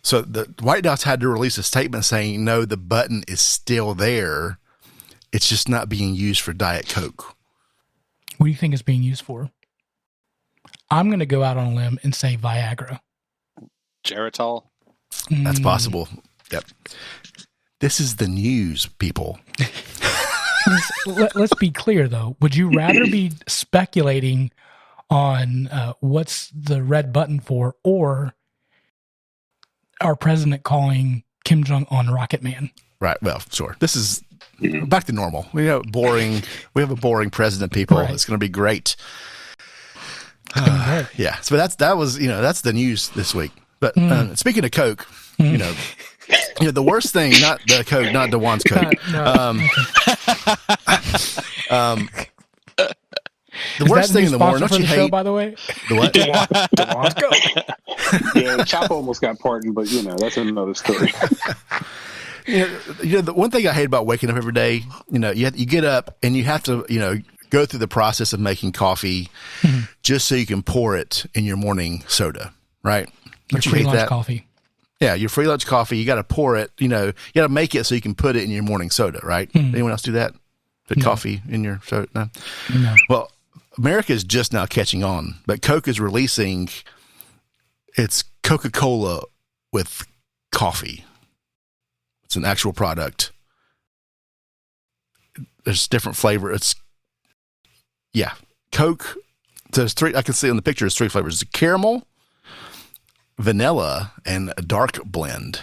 So the White House had to release a statement saying, no, the button is still there. It's just not being used for Diet Coke. What do you think it's being used for? I'm going to go out on a limb and say Viagra. Geritol. That's possible. Yep. This is the news, people. Let's be clear, though. Would you rather be speculating on what's the red button for, or our president calling Kim Jong-un Rocket Man? Right. Well, sure. This is back to normal. We have a boring president, people. Right. It's going to be great. Yeah. So that's the news this week. But speaking of Coke, the worst thing, not the Coke, not Dewuan's Coke. The worst thing in the morning, don't you hate? Show, by the way, the what? Dewuan's Coke. Yeah, Chapo almost got pardoned, but that's another story. The one thing I hate about waking up every day, you get up and you have to, go through the process of making coffee just so you can pour it in your morning soda, right? Your free lunch coffee. Yeah, your free lunch coffee, you got to pour it, you got to make it so you can put it in your morning soda, right? Anyone else do that? Put coffee in your soda? No. Well, America is just now catching on, but Coke is releasing its Coca-Cola with coffee. It's an actual product. There's different flavor. Coke. So there's three. I can see on the picture. There's three flavors: caramel, vanilla, and a dark blend.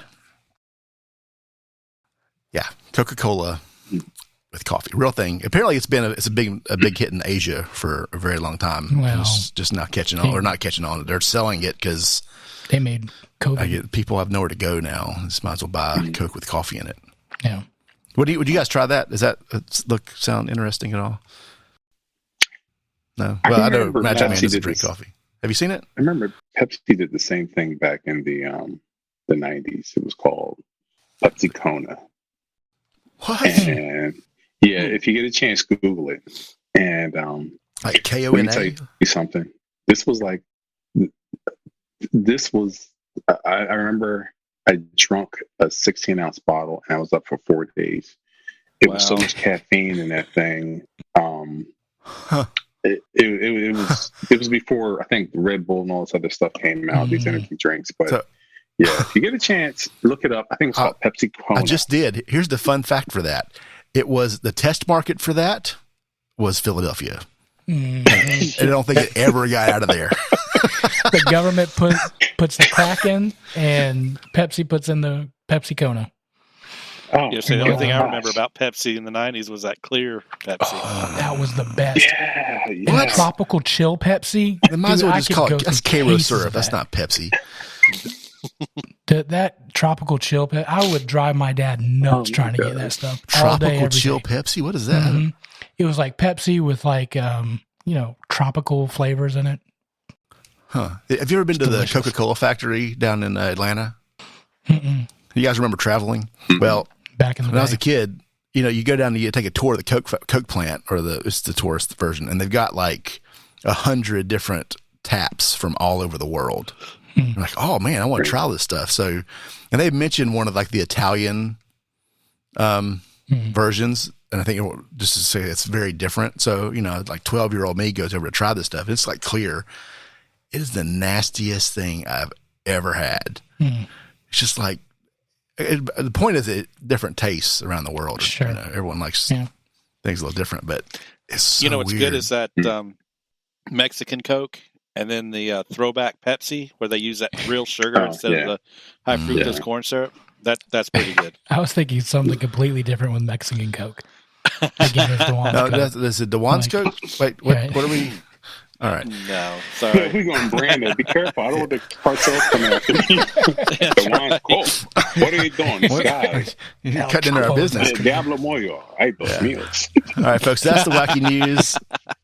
Yeah, Coca-Cola with coffee, real thing. Apparently, it's a big hit in Asia for a very long time. Well, it's just not catching on, or not catching on. They're selling it because they made COVID. People have nowhere to go now. Just might as well buy Coke with coffee in it. Yeah. Would you guys try that? Does that sound interesting at all? No. Well, I know Magic Man doesn't drink coffee. Have you seen it? I remember Pepsi did the same thing back in the 90s. It was called Pepsi Kona. What? And if you get a chance, Google it. And like Kona. Let me tell you something. I remember I drunk a 16-ounce bottle, and I was up for 4 days. It was so much caffeine in that thing. It was before, I think, Red Bull and all this other stuff came out, these energy drinks. But yeah, if you get a chance, look it up. I think it's called Pepsi Cola. I just did. Here's the fun fact for that. It was the test market for that was Philadelphia. And I don't think it ever got out of there. The government puts the crack in, and Pepsi puts in the Pepsi Kona. The only thing I remember about Pepsi in the 90s was that clear Pepsi. Oh, that was the best. Yeah. Tropical chill Pepsi. They might as well just call it, that's Cairo syrup. That's not Pepsi. That tropical chill Pepsi, I would drive my dad nuts trying to get that stuff. All day, Tropical chill Pepsi? What is that? It was like Pepsi with like, tropical flavors in it. Huh. Have you ever been to the Coca-Cola factory down in Atlanta? You guys remember traveling? Well, back in the day. When I was a kid, you go down to take a tour of the Coke plant, or it's the tourist version, and they've got like 100 different taps from all over the world. I'm like, oh man, I want to try this stuff. So, and they mentioned one of like the Italian versions, and I think just to say it's very different. So, like 12-year-old me goes over to try this stuff. It's like clear. It is the nastiest thing I've ever had. It's just like, the point is different tastes around the world. Sure. Everyone likes things a little different, but it's so what's weird. good is that Mexican Coke, and then the throwback Pepsi, where they use that real sugar instead of the high fructose corn syrup. That's pretty good. I was thinking something completely different with Mexican Coke. This is Dewuan's Coke? Wait, what are we... All right. No, sorry. We're going to brand it. Be careful. I don't want the cartels coming after me. The one, what are you doing? Guys, you're cutting into our business. Diablo Moyo. Ay, dos míos. All right, folks, that's the Wacky News.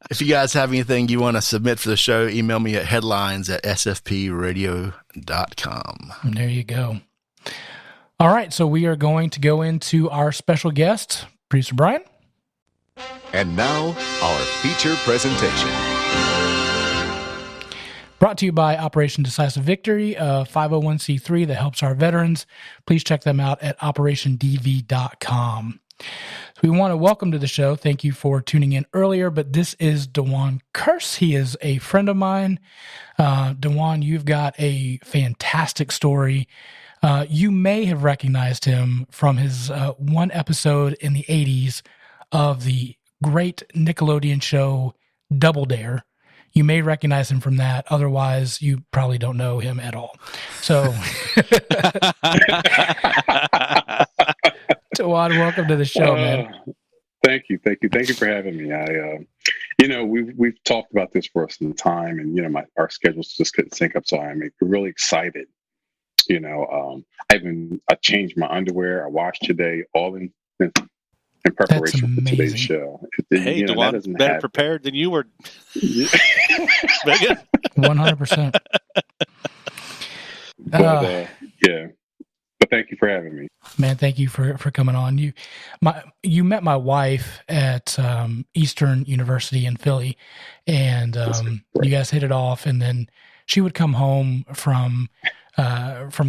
If you guys have anything you want to submit for the show, email me at headlines@sfpradio.com. And there you go. All right, so we are going to go into our special guest, Producer Brian. And now, our feature presentation. Brought to you by Operation Decisive Victory, a 501c3 that helps our veterans. Please check them out at operationdv.com. So we want to welcome to the show. Thank you for tuning in earlier, but this is Dewuan Kearse. He is a friend of mine. Dewuan, you've got a fantastic story. You may have recognized him from his one episode in the 80s of the great Nickelodeon show Double Dare. You may recognize him from that. Otherwise, you probably don't know him at all. So, Dewuan, welcome to the show, man. Thank you for having me. We've talked about this for some time, and our schedules just couldn't sync up. So I'm really excited. I changed my underwear. I washed today, all in preparation for today's show. Hey, Dewuan, better prepared than you were. 100%. But thank you for having me, man. Thank you for coming on. You met my wife at Eastern University in Philly, and you guys hit it off. And then she would come home from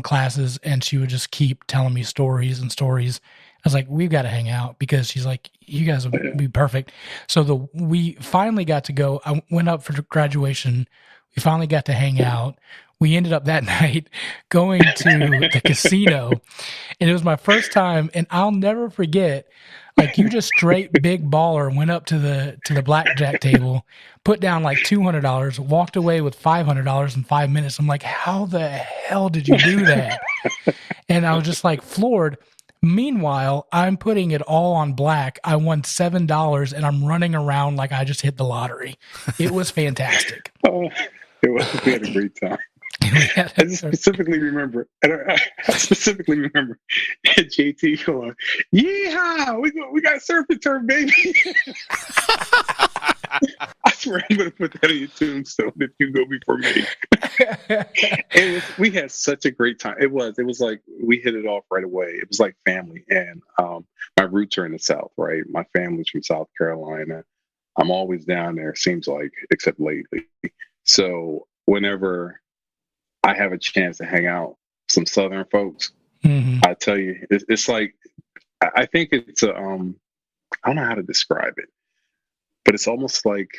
classes, and she would just keep telling me stories. I was like, we've got to hang out, because she's like, you guys would be perfect. So we finally got to go. I went up for graduation. We finally got to hang out. We ended up that night going to the casino, and it was my first time. And I'll never forget, like, you just straight big baller went up to the blackjack table, put down like $200, walked away with $500 in 5 minutes. I'm like, how the hell did you do that? And I was just like floored. Meanwhile, I'm putting it all on black. I won $7, and I'm running around like I just hit the lottery. It was fantastic. We had a great time. I specifically remember JT going, "Yeehaw! We got surf and turf, baby!" I swear I'm going to put that on your tombstone if you go before me. We had such a great time. It was like we hit it off right away. It was like family. And my roots are in the South, right? My family's from South Carolina. I'm always down there, seems like, except lately. So whenever I have a chance to hang out with some Southern folks, I tell you, it's like, I think it's a, I don't know how to describe it, but it's almost like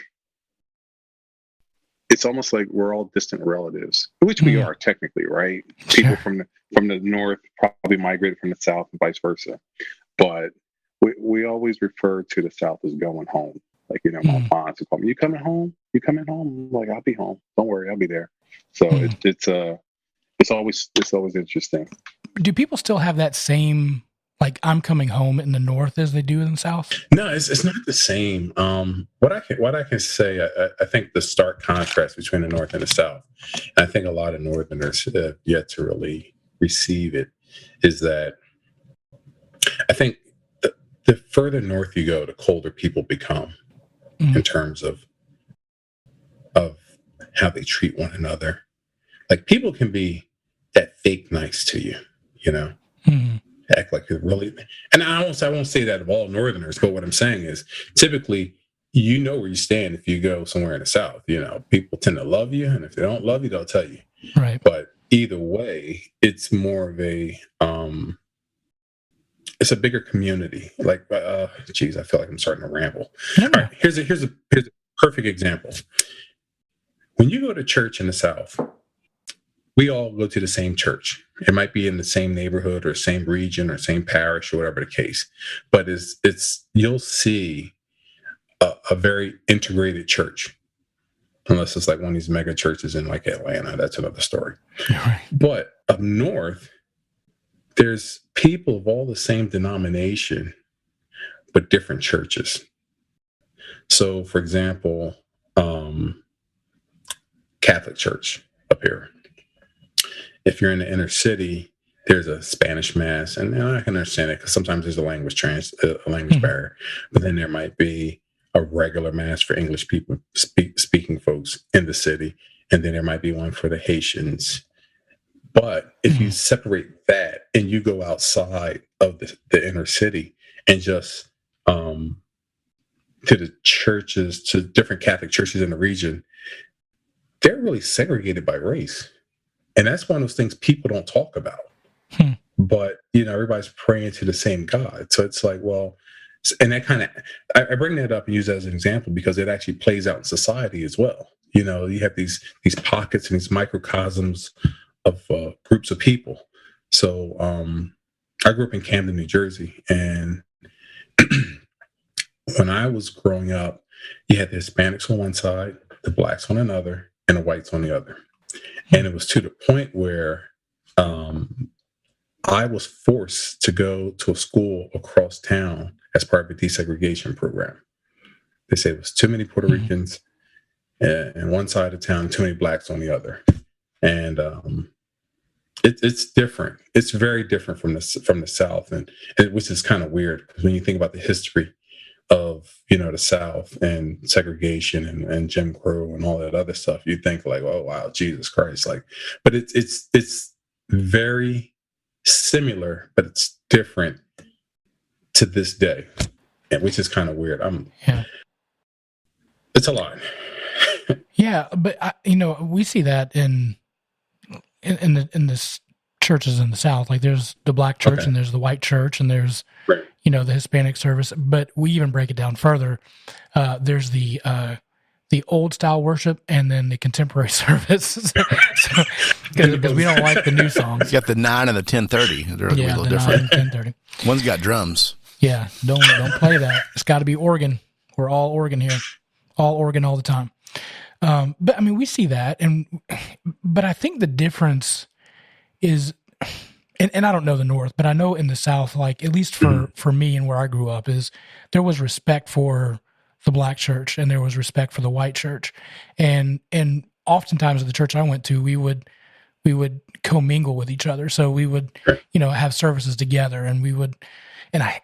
we're all distant relatives, which we are technically, right? People from the north probably migrated from the south and vice versa. But we always refer to the south as going home. Like, my aunts would call me, "You coming home? You coming home?" I'm like, "I'll be home. Don't worry, I'll be there." So it's always interesting. Do people still have that same, like, "I'm coming home" in the north as they do in the south? No, it's not the same. What I can say, I think the stark contrast between the north and the south, and I think a lot of northerners have yet to really receive it, is that I think the further north you go, the colder people become in terms of how they treat one another. Like, people can be that fake nice to you, act like you're really, and I won't say that of all northerners, but what I'm saying is typically where you stand if you go somewhere in the south. People tend to love you, and if they don't love you, they'll tell you. Right. But either way, it's more of a it's a bigger community. Like, geez, I feel like I'm starting to ramble. All right, here's a perfect example. When you go to church in the South, we all go to the same church. It might be in the same neighborhood or same region or same parish or whatever the case, but you'll see a very integrated church, unless it's like one of these mega churches in like Atlanta. That's another story. Right. But up north, there's people of all the same denomination, but different churches. So, for example, Catholic Church up here. If you're in the inner city, there's a Spanish mass, and I can understand it because sometimes there's a language barrier. But then there might be a regular mass for English people speaking folks in the city, and then there might be one for the Haitians. But if you separate that and you go outside of the inner city and just to the churches, to different Catholic churches in the region, they're really segregated by race. And that's one of those things people don't talk about. But, everybody's praying to the same God. So it's like, well, and that kind of, I bring that up and use that as an example because it actually plays out in society as well. You have these pockets and these microcosms of groups of people. So I grew up in Camden, New Jersey. And when I was growing up, you had the Hispanics on one side, the blacks on another, and the whites on the other. And it was to the point where I was forced to go to a school across town as part of the desegregation program. They said it was too many Puerto Ricans on one side of town, too many blacks on the other. And it's different. It's very different from the South, and which is kind of weird because when you think about the history of the South and segregation and Jim Crow and all that other stuff, you think like, oh wow, Jesus Christ! Like, but it's very similar, but it's different to this day, and which is kind of weird. It's a lot. Yeah, but we see that in the churches in the South. Like, there's the black church and there's the white church and there's the Hispanic service. But we even break it down further. There's the old style worship and then the contemporary service. Because we don't like the new songs. You got the 9 and the 10:30. They're a little different. 9 and 10:30. One's got drums. Yeah, don't play that. It's got to be organ. We're all organ here, all organ all the time. But I mean, we see that, but I think the difference is, and I don't know the North, but I know in the South, like at least for me and where I grew up, is there was respect for the black church and there was respect for the white church, and oftentimes at the church I went to, we would commingle with each other, so we would have services together, and we would.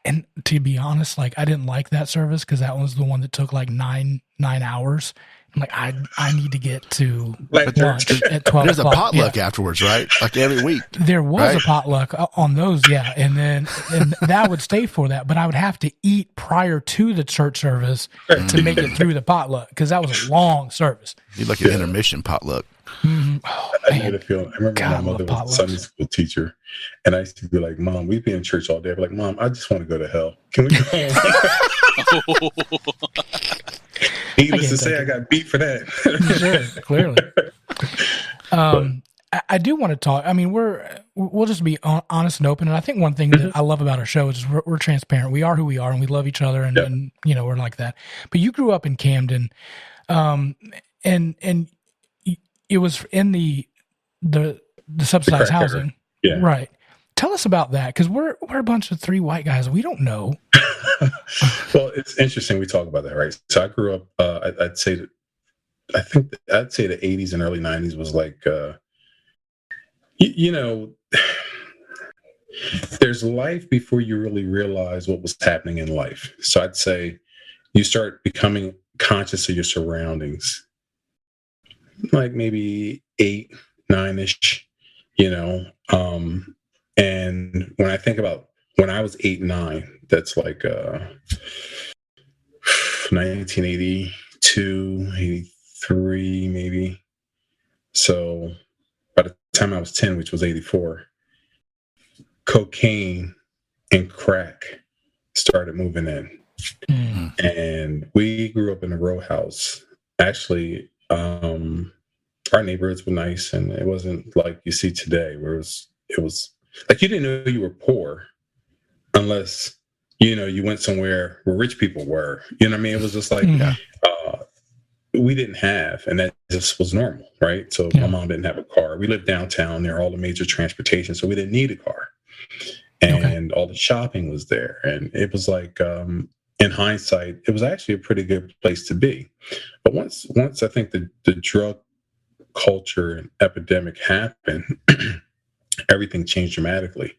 And to be honest, like I didn't like that service because that was the one that took like 9 hours. I'm like, I need to get to lunch at 12 There's o'clock. a potluck afterwards, right? Like every week. There was a potluck on those, yeah. And that would stay for that. But I would have to eat prior to the church service to make it through the potluck because that was a long service. You'd like an intermission potluck. Mm-hmm. I know the feeling. I remember God, my mother was a Sunday school teacher, and I used to be like, "Mom, we've been in church all day." I'd be like, "Mom, I just want to go to hell. Can we go home?" Needless to say, I got beat for that. Sure, clearly. I do want to talk. I mean, we'll just be honest and open. And I think one thing that I love about our show is we're transparent. We are who we are, and we love each other, and you know, we're like that. But you grew up in Camden, and it was in the subsidized housing, right? Tell us about that, because we're a bunch of three white guys. We don't know. Well, it's interesting we talk about that, right? So I grew up. I'd say the 80s and early 90s was like, you know, there's life before you really realize what was happening in life. So I'd say you start becoming conscious of your surroundings, like maybe 8, 9-ish, you know. And when I think about when I was 8, 9, that's like 1982, 83, maybe. So by the time I was 10, which was 84, cocaine and crack started moving in. And we grew up in a row house. Actually, our neighborhoods were nice, and it wasn't like you see today, where it was like you didn't know you were poor unless, you know, you went somewhere where rich people were. You know what I mean? It was just like we didn't have, and that just was normal, right? So my mom didn't have a car. We lived downtown near all the major transportation, so we didn't need a car. And all the shopping was there. And it was like, in hindsight, it was actually a pretty good place to be. But once I think the drug culture and epidemic happened, everything changed dramatically.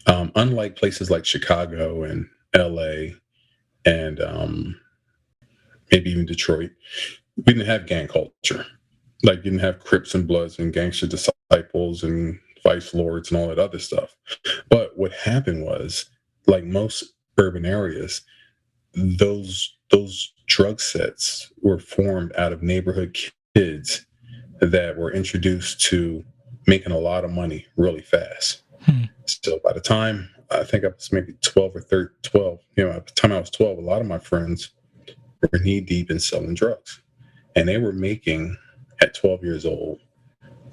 Unlike places like Chicago and LA and maybe even Detroit, we didn't have gang culture. Like, you didn't have Crips and Bloods and Gangster Disciples and Vice Lords and all that other stuff. But what happened was, like most urban areas, those drug sets were formed out of neighborhood kids that were introduced to making a lot of money really fast. So by the time I think I was maybe 12 or 12, you know, at the time I was 12, a lot of my friends were knee deep in selling drugs, and they were making at 12 years old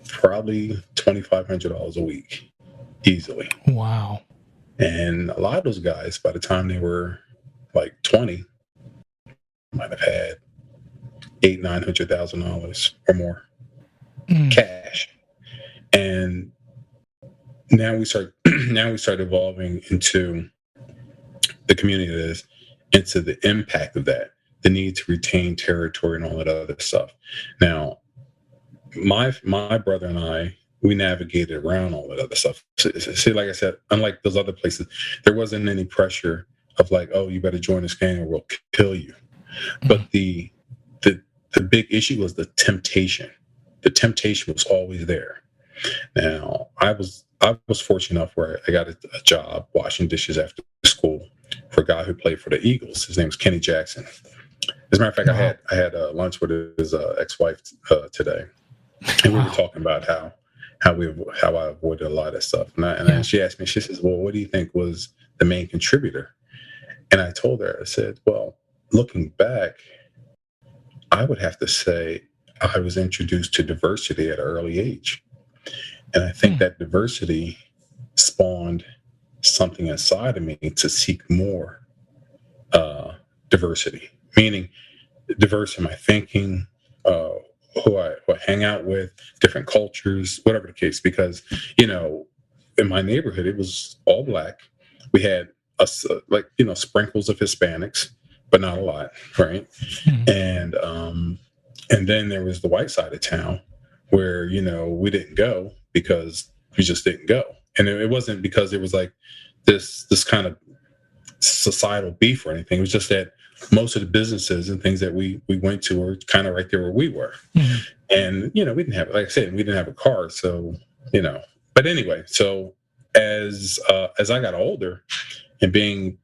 probably $2,500 a week easily. Wow. And a lot of those guys, by the time they were like 20, might have had $800,000-$900,000 or more cash. And now we start evolving into the community that is, into the impact of that, the need to retain territory and all that other stuff. Now, my brother and I, we navigated around all that other stuff. See, like I said, unlike those other places, there wasn't any pressure of like, oh, you better join this gang or we'll kill you. But the big issue was the temptation. The temptation was always there. Now, I was fortunate enough where I got a job washing dishes after school for a guy who played for the Eagles. His name was Kenny Jackson. As a matter of fact, I had lunch with his ex-wife today, and we were talking about how I avoided a lot of that stuff. And she asked me, she says, "Well, what do you think was the main contributor?" And I told her, I said, "Well, looking back, I would have to say I was introduced to diversity at an early age." And I think that diversity spawned something inside of me to seek more diversity, meaning diverse in my thinking, who I hang out with, different cultures, whatever the case. Because, you know, in my neighborhood, it was all black. We had sprinkles of Hispanics, but not a lot, right? And then there was the white side of town where, you know, we didn't go because we just didn't go. And it wasn't because it was like this kind of societal beef or anything. It was just that most of the businesses and things that we went to were kind of right there where we were. And, you know, we didn't have, like I said, we didn't have a car. So, you know, but anyway, so as I got older and being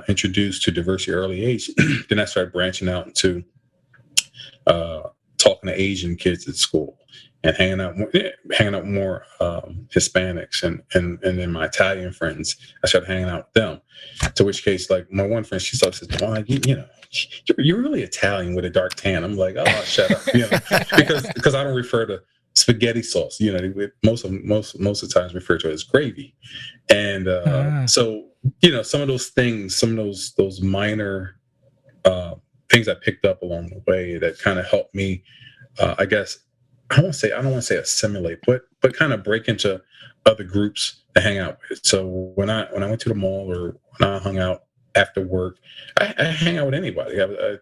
introduced to diversity early age, then I started branching out into talking to Asian kids at school and hanging out more Hispanics and then my Italian friends. I started hanging out with them. To which case, like my one friend, she says, "Well, you know, you're really Italian with a dark tan." I'm like, "Oh, shut up," you know, because I don't refer to spaghetti sauce. You know, most of the times refer to it as gravy, and so you know, some of those things, some of those minor things I picked up along the way that kind of helped me, I guess. I don't want to say assimilate, but kind of break into other groups to hang out with. So when I went to the mall or when I hung out after work, I hang out with anybody. I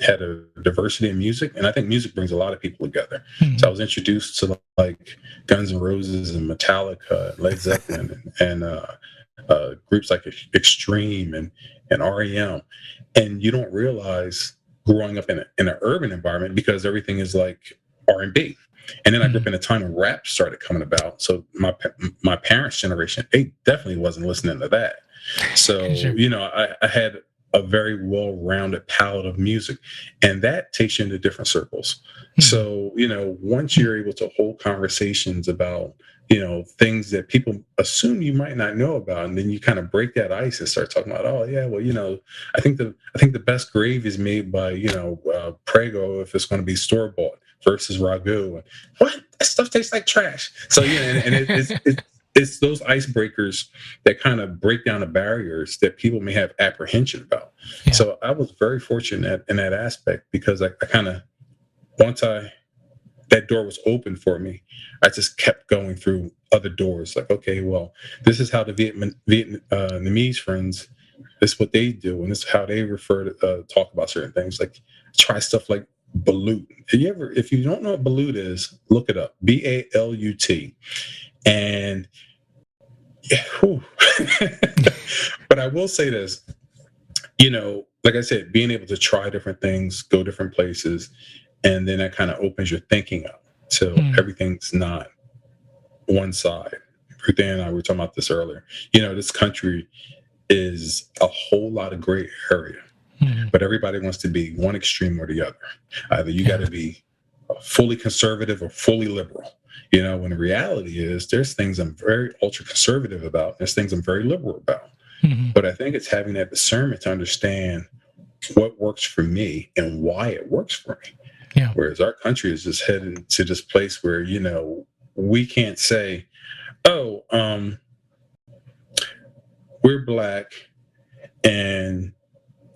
had a diversity in music, and I think music brings a lot of people together. Mm-hmm. So I was introduced to like Guns N' Roses and Metallica, and Led Zeppelin, and groups like Extreme and REM. And you don't realize growing up in an urban environment because everything is like R&B. And then I grew up in a time when rap started coming about. So my parents' generation, they definitely wasn't listening to that. So, you know, I had a very well-rounded palette of music, and that takes you into different circles. So, you know, once you're able to hold conversations about, you know, things that people assume you might not know about, and then you kind of break that ice and start talking about, oh yeah, well, you know, I think the best gravy is made by, you know, Prego if it's going to be store-bought versus ragu. And what? That stuff tastes like trash. So yeah, and it's those icebreakers that kind of break down the barriers that people may have apprehension about. Yeah. So I was very fortunate in that aspect because I kind of, once that door was open for me, I just kept going through other doors. Like, okay, well, this is how the Vietnamese friends, this is what they do, and this is how they refer to talk about certain things. Like, try stuff like balut. If you don't know what balut is, look it up. BALUT. And yeah, but I will say this, you know, like I said, being able to try different things, go different places, and then that kind of opens your thinking up. So everything's not one side. Ruth Ann and I were talking about this earlier. You know, this country is a whole lot of gray area, but everybody wants to be one extreme or the other. Either you got to be fully conservative or fully liberal. You know, when the reality is there's things I'm very ultra conservative about. There's things I'm very liberal about. But I think it's having that discernment to understand what works for me and why it works for me. Yeah. Whereas our country is just headed to this place where, you know, we can't say, oh, we're Black and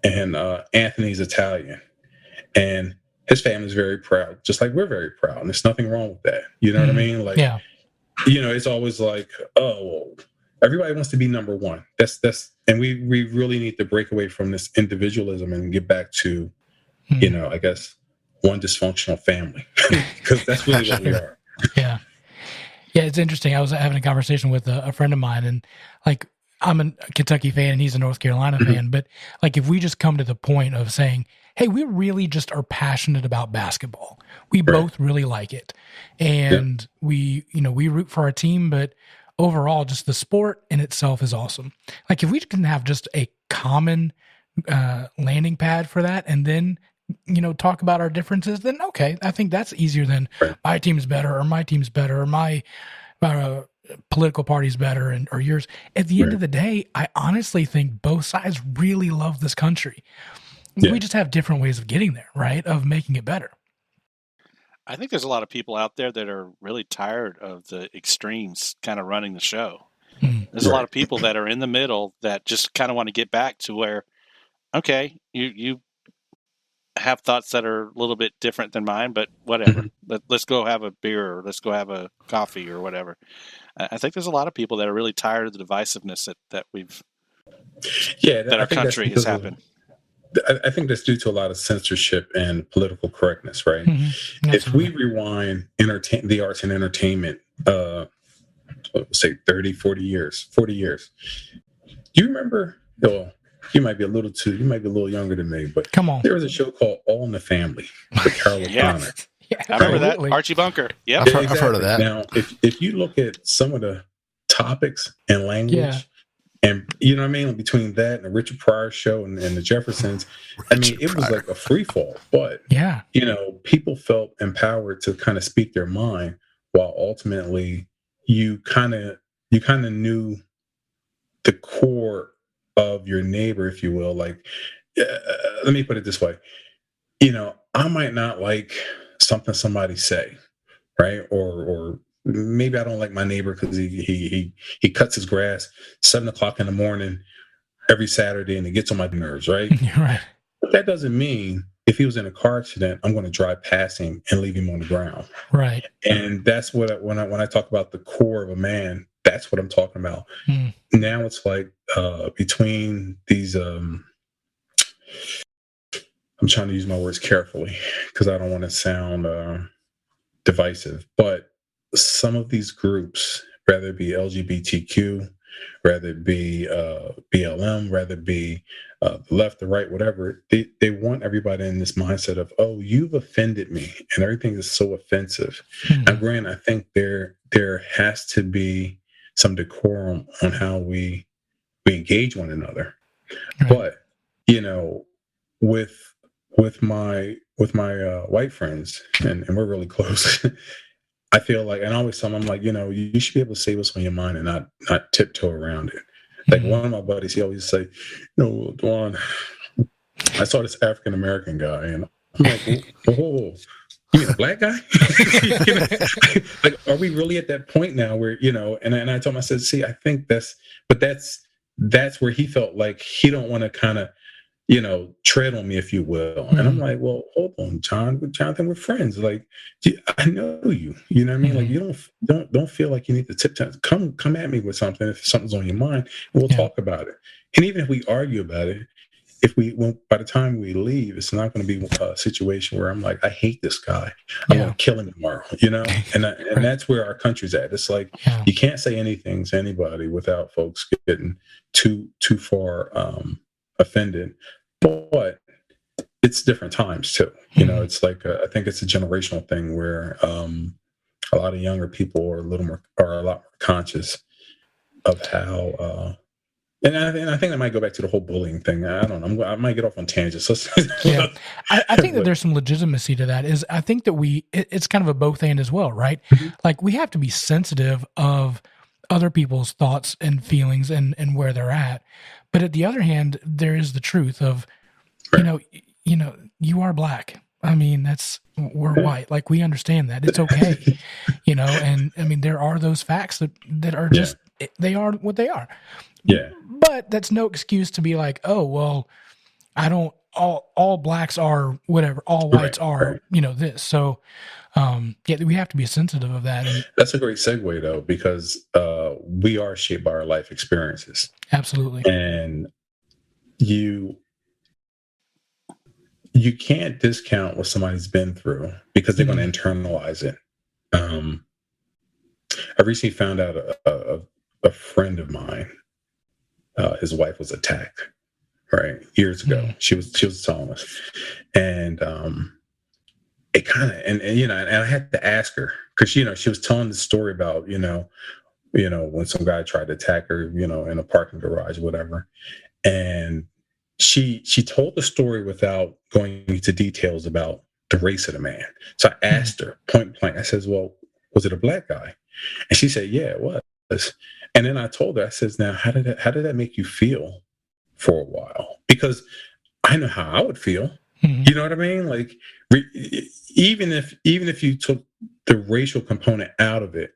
Anthony's Italian and his family's very proud, just like we're very proud. And there's nothing wrong with that. You know what I mean? Like, you know, it's always like, oh, well, everybody wants to be number one. And we really need to break away from this individualism and get back to, you know, I guess, one dysfunctional family, because that's really what we are. Yeah. It's interesting. I was having a conversation with a friend of mine, and like, I'm a Kentucky fan and he's a North Carolina fan, but like, if we just come to the point of saying, hey, we really just are passionate about basketball. We both really like it. And we root for our team, but overall, just the sport in itself is awesome. Like, if we can have just a common landing pad for that, and then, you know, talk about our differences, then okay, I think that's easier than my team's better or my team's better or my political party's better or yours. At the end of the day, I honestly think both sides really love this country. We just have different ways of getting there, right? Of making it better. I think there's a lot of people out there that are really tired of the extremes kind of running the show. There's a lot of people that are in the middle that just kind of want to get back to where, okay, you have thoughts that are a little bit different than mine, but whatever. Let's go have a beer or let's go have a coffee or whatever. I think there's a lot of people that are really tired of the divisiveness that our country has happened. I think that's due to a lot of censorship and political correctness, right? If we rewind the arts and entertainment, say 30, 40 years. Do you remember, you might be a little younger than me, but come on, there was a show called All in the Family with Carol O'Connor. I remember that. Archie Bunker. I've heard of that. Now, if you look at some of the topics and language, And you know what I mean? Between that and the Richard Pryor show and the Jeffersons, I mean, it was like a free fall. But, people felt empowered to kind of speak their mind, while ultimately you kind of knew the core of your neighbor, if you will. Like, let me put it this way. I might not like something somebody say, right? Or maybe I don't like my neighbor because he cuts his grass 7:00 in the morning every Saturday, and it gets on my nerves, right? Right. But that doesn't mean if he was in a car accident, I'm going to drive past him and leave him on the ground. Right. And that's what when I talk about the core of a man, that's what I'm talking about. Now it's like between these. I'm trying to use my words carefully because I don't want to sound divisive, but some of these groups, whether it be LGBTQ, whether it be BLM, whether it be the left, the right, whatever, they want everybody in this mindset of, oh, you've offended me, and everything is so offensive. Now, granted, I think there has to be some decorum on how we engage one another, but with my white friends, and we're really close. I feel like, and I always tell them, I'm like, you should be able to say what's on your mind and not tiptoe around it. Like one of my buddies, he always say, Dewuan, I saw this African American guy, and I'm like, whoa, you mean a black guy? Like, are we really at that point now where And I told him, I said, see, I think that's where he felt like he don't want to kind of tread on me, if you will. And I'm like, well, hold on, Jonathan, we're friends. Like, I know you. You know what I mean? Like, you don't feel like you need to tiptoe. Come at me with something if something's on your mind, and we'll talk about it. And even if we argue about it, by the time we leave, it's not going to be a situation where I'm like, I hate this guy. I'm going to kill him tomorrow. And that's where our country's at. It's like you can't say anything to anybody without folks getting too far offended. But it's different times too. It's like I think it's a generational thing where a lot of younger people are a lot more conscious of how. And I think that might go back to the whole bullying thing. I don't know. I might get off on tangents. I think that there's some legitimacy to that. I think that it's kind of a both and as well, right? Like, we have to be sensitive of other people's thoughts and feelings and where they're at. But at the other hand, there is the truth of, you are black. I mean, we're white. Like, we understand that. It's okay. And I mean, there are those facts that are just, they are what they are. Yeah. But that's no excuse to be like, oh, well, all blacks are whatever, all whites are, this. So, we have to be sensitive of that. And that's a great segue, though, because we are shaped by our life experiences. Absolutely. And you can't discount what somebody's been through because they're going to internalize it. I recently found out a friend of mine, his wife was attacked, right, years ago. She was telling us, and it kind of, and I had to ask her because she was telling the story about when some guy tried to attack her, in a parking garage, whatever, and she told the story without going into details about the race of the man. So I asked her point blank. I says, "Well, was it a black guy?" And she said, "Yeah, it was." And then I told her, I says, "Now, how did that make you feel for a while?" Because I know how I would feel. You know what I mean? Like, even if you took the racial component out of it,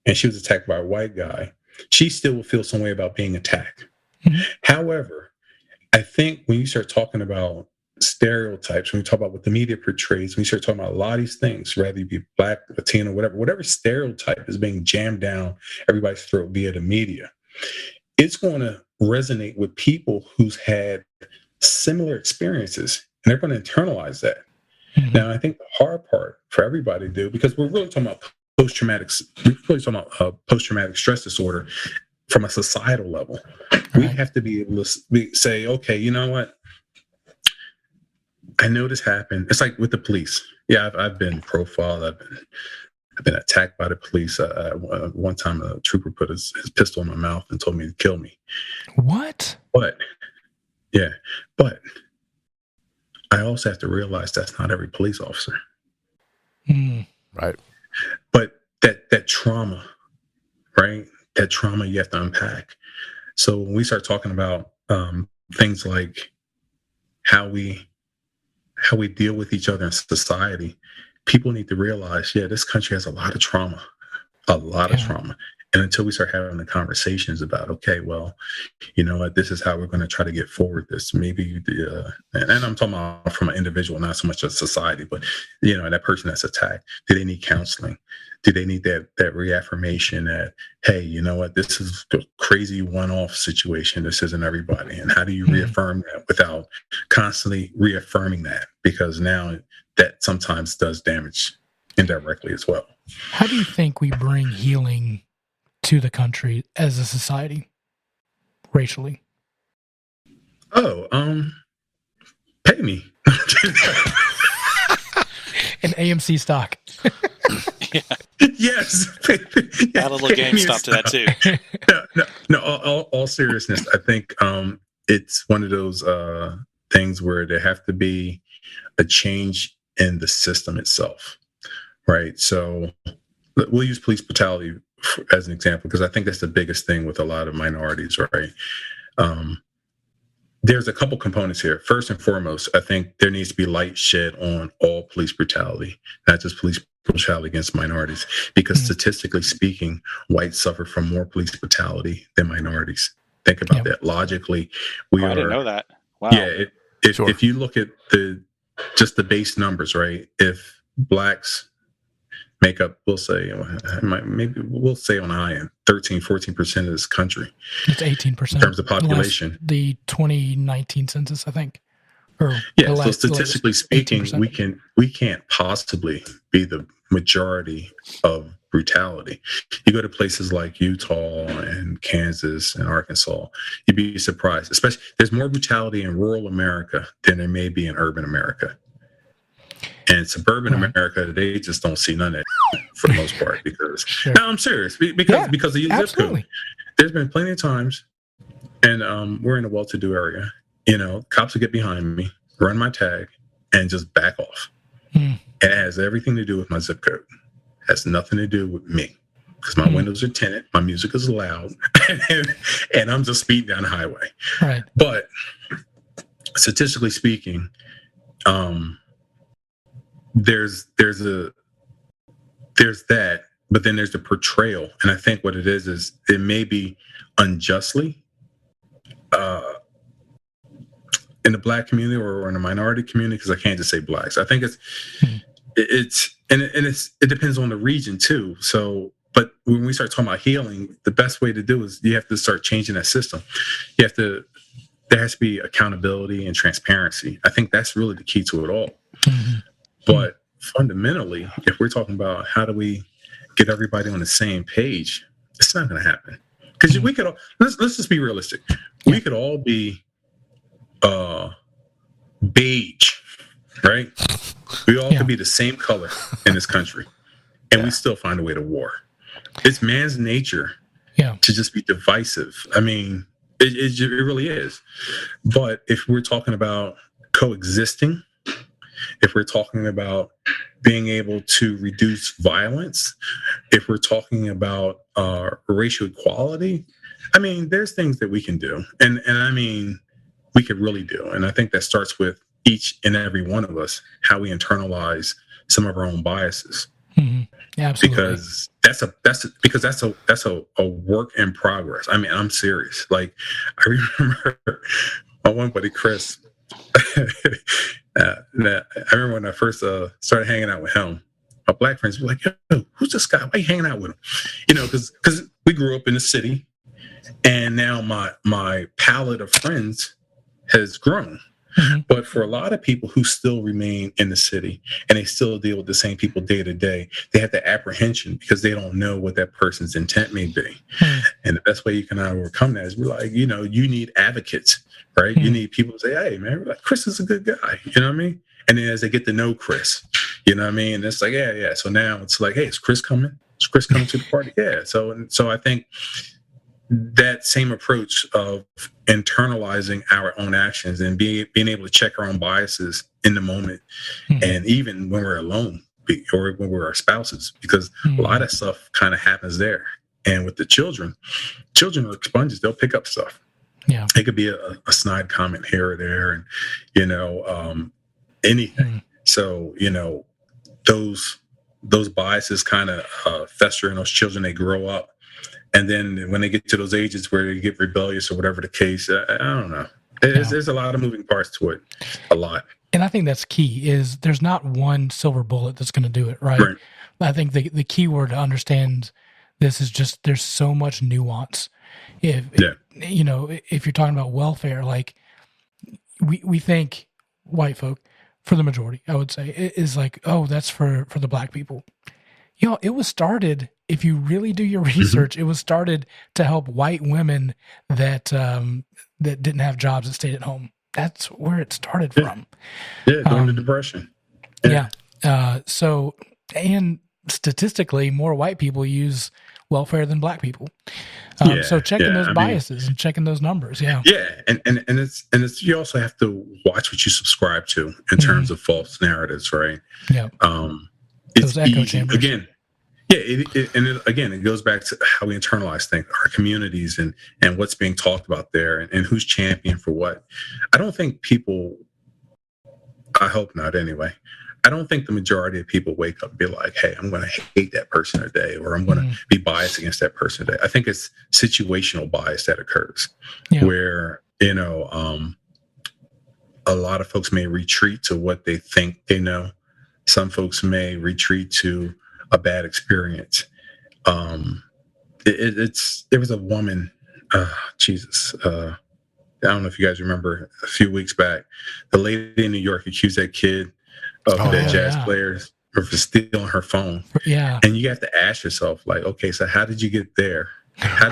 and she was attacked by a white guy, she still would feel some way about being attacked. However, I think when you start talking about stereotypes, when we talk about what the media portrays, when you start talking about a lot of these things, whether you be black, Latino, whatever stereotype is being jammed down everybody's throat via the media, it's going to resonate with people who's had similar experiences, and they're going to internalize that. Now, I think the hard part for everybody to do, because we're really talking about post-traumatic stress disorder from a societal level. We have to be able to say, okay, you know what? I know this happened. It's like with the police. Yeah, I've been profiled. I've been I've been attacked by the police. One time a trooper put his pistol in my mouth and told me to kill me. What? But I also have to realize that's not every police officer. Right. But that trauma, right? That trauma you have to unpack. So when we start talking about things like how we deal with each other in society, people need to realize, this country has a lot of trauma. And until we start having the conversations about, okay, well, you know what, this is how we're going to try to get forward this. Maybe and I'm talking about from an individual, not so much a society, but, you know, that person that's attacked, do they need counseling? Do they need that reaffirmation that, hey, you know what, this is a crazy one-off situation. This isn't everybody. And how do you reaffirm that without constantly reaffirming that? Because now that sometimes does damage indirectly as well. How do you think we bring healing to the country as a society, racially? Pay me. An AMC stock. Yes. Add a little GameStop to that too. No. All seriousness, I think it's one of those things where there have to be a change in the system itself, right? So we'll use police brutality as an example, because I think that's the biggest thing with a lot of minorities, right? There's a couple components here. First and foremost, I think there needs to be light shed on all police brutality, not just police brutality against minorities, because statistically speaking, whites suffer from more police brutality than minorities. Think about that. Logically, I didn't know that. Wow. Yeah. If you look at just the base numbers, right? If blacks make up, we'll say on the high end, 13-14% of this country. It's 18% in terms of population. The 2019 census, I think. So statistically speaking, we can't possibly be the majority of brutality. You go to places like Utah and Kansas and Arkansas, you'd be surprised. Especially, there's more brutality in rural America than there may be in urban America. And suburban America, they just don't see none of that for the most part. Because no, I'm serious. Because of your zip code. There's been plenty of times, and we're in a well-to-do area. You know, cops will get behind me, run my tag, and just back off. And it has everything to do with my zip code. It has nothing to do with me, because my windows are tinted, my music is loud, and I'm just speeding down the highway. Right. But statistically speaking, there's that, but then there's the portrayal, and I think what it is it may be unjustly in the black community or in the minority community, because I can't just say blacks. I think it depends on the region too. So, but when we start talking about healing, the best way to do is you have to start changing that system. There has to be accountability and transparency. I think that's really the key to it all. But fundamentally, if we're talking about how do we get everybody on the same page, it's not going to happen. Because we could all, let's just be realistic. We could all be beige, right? We all could be the same color in this country, and we still find a way to war. It's man's nature to just be divisive. I mean, it really is. But if we're talking about coexisting, if we're talking about being able to reduce violence, if we're talking about racial equality, I mean, there's things that we can do. And I mean, we could really do. And I think that starts with each and every one of us, how we internalize some of our own biases. Yeah, absolutely. Because that's a work in progress. I mean, I'm serious. Like, I remember my one buddy, Chris, I remember when I first started hanging out with him, my black friends were like, yo, who's this guy? Why are you hanging out with him? You know, because we grew up in the city, and now my palette of friends has grown. But for a lot of people who still remain in the city and they still deal with the same people day to day, they have the apprehension because they don't know what that person's intent may be. And the best way you can overcome that is we're like, you know, you need advocates, right? You need people to say, hey, man, like, Chris is a good guy. You know what I mean? And then as they get to know Chris, You know what I mean? And it's like, yeah. So now it's like, hey, is Chris coming? Is Chris coming to the party? Yeah. So I think that same approach of internalizing our own actions and being able to check our own biases in the moment, and even when we're alone or when we're our spouses, because a lot of stuff kind of happens there. And with the children are like sponges. They'll pick up stuff. Yeah. It could be a snide comment here or there, and, you know, anything. So, you know, those biases kind of fester in those children. They grow up. And then when they get to those ages where they get rebellious or whatever the case, I don't know. There's a lot of moving parts to it. A lot. And I think that's key, is there's not one silver bullet that's going to do it, right? I think the key word to understand this is just there's so much nuance. If you know, if you're talking about welfare, like we think white folk, for the majority, I would say, is like, oh, that's for the black people. You know, it was started, if you really do your research, it was started to help white women that that didn't have jobs that stayed at home. That's where it started from. Yeah, during the Depression. Yeah. So, and statistically, more white people use welfare than black people. So checking those biases and checking those numbers. Yeah. And it's you also have to watch what you subscribe to in terms of false narratives, right? Yeah. It's those echo easy. chambers. Again. Yeah, it goes back to how we internalize things, our communities, and what's being talked about there, and who's champion for what. I don't think people, I hope not anyway, I don't think the majority of people wake up and be like, hey, I'm going to hate that person today, or I'm going to be biased against that person today. I think it's situational bias that occurs, where, you know, a lot of folks may retreat to what they think they know. Some folks may retreat to a bad experience. There was a woman, Jesus, I don't know if you guys remember, a few weeks back, the lady in New York accused that kid of that jazz players for stealing her phone. Yeah. And you have to ask yourself, like, okay, so how did you get there? How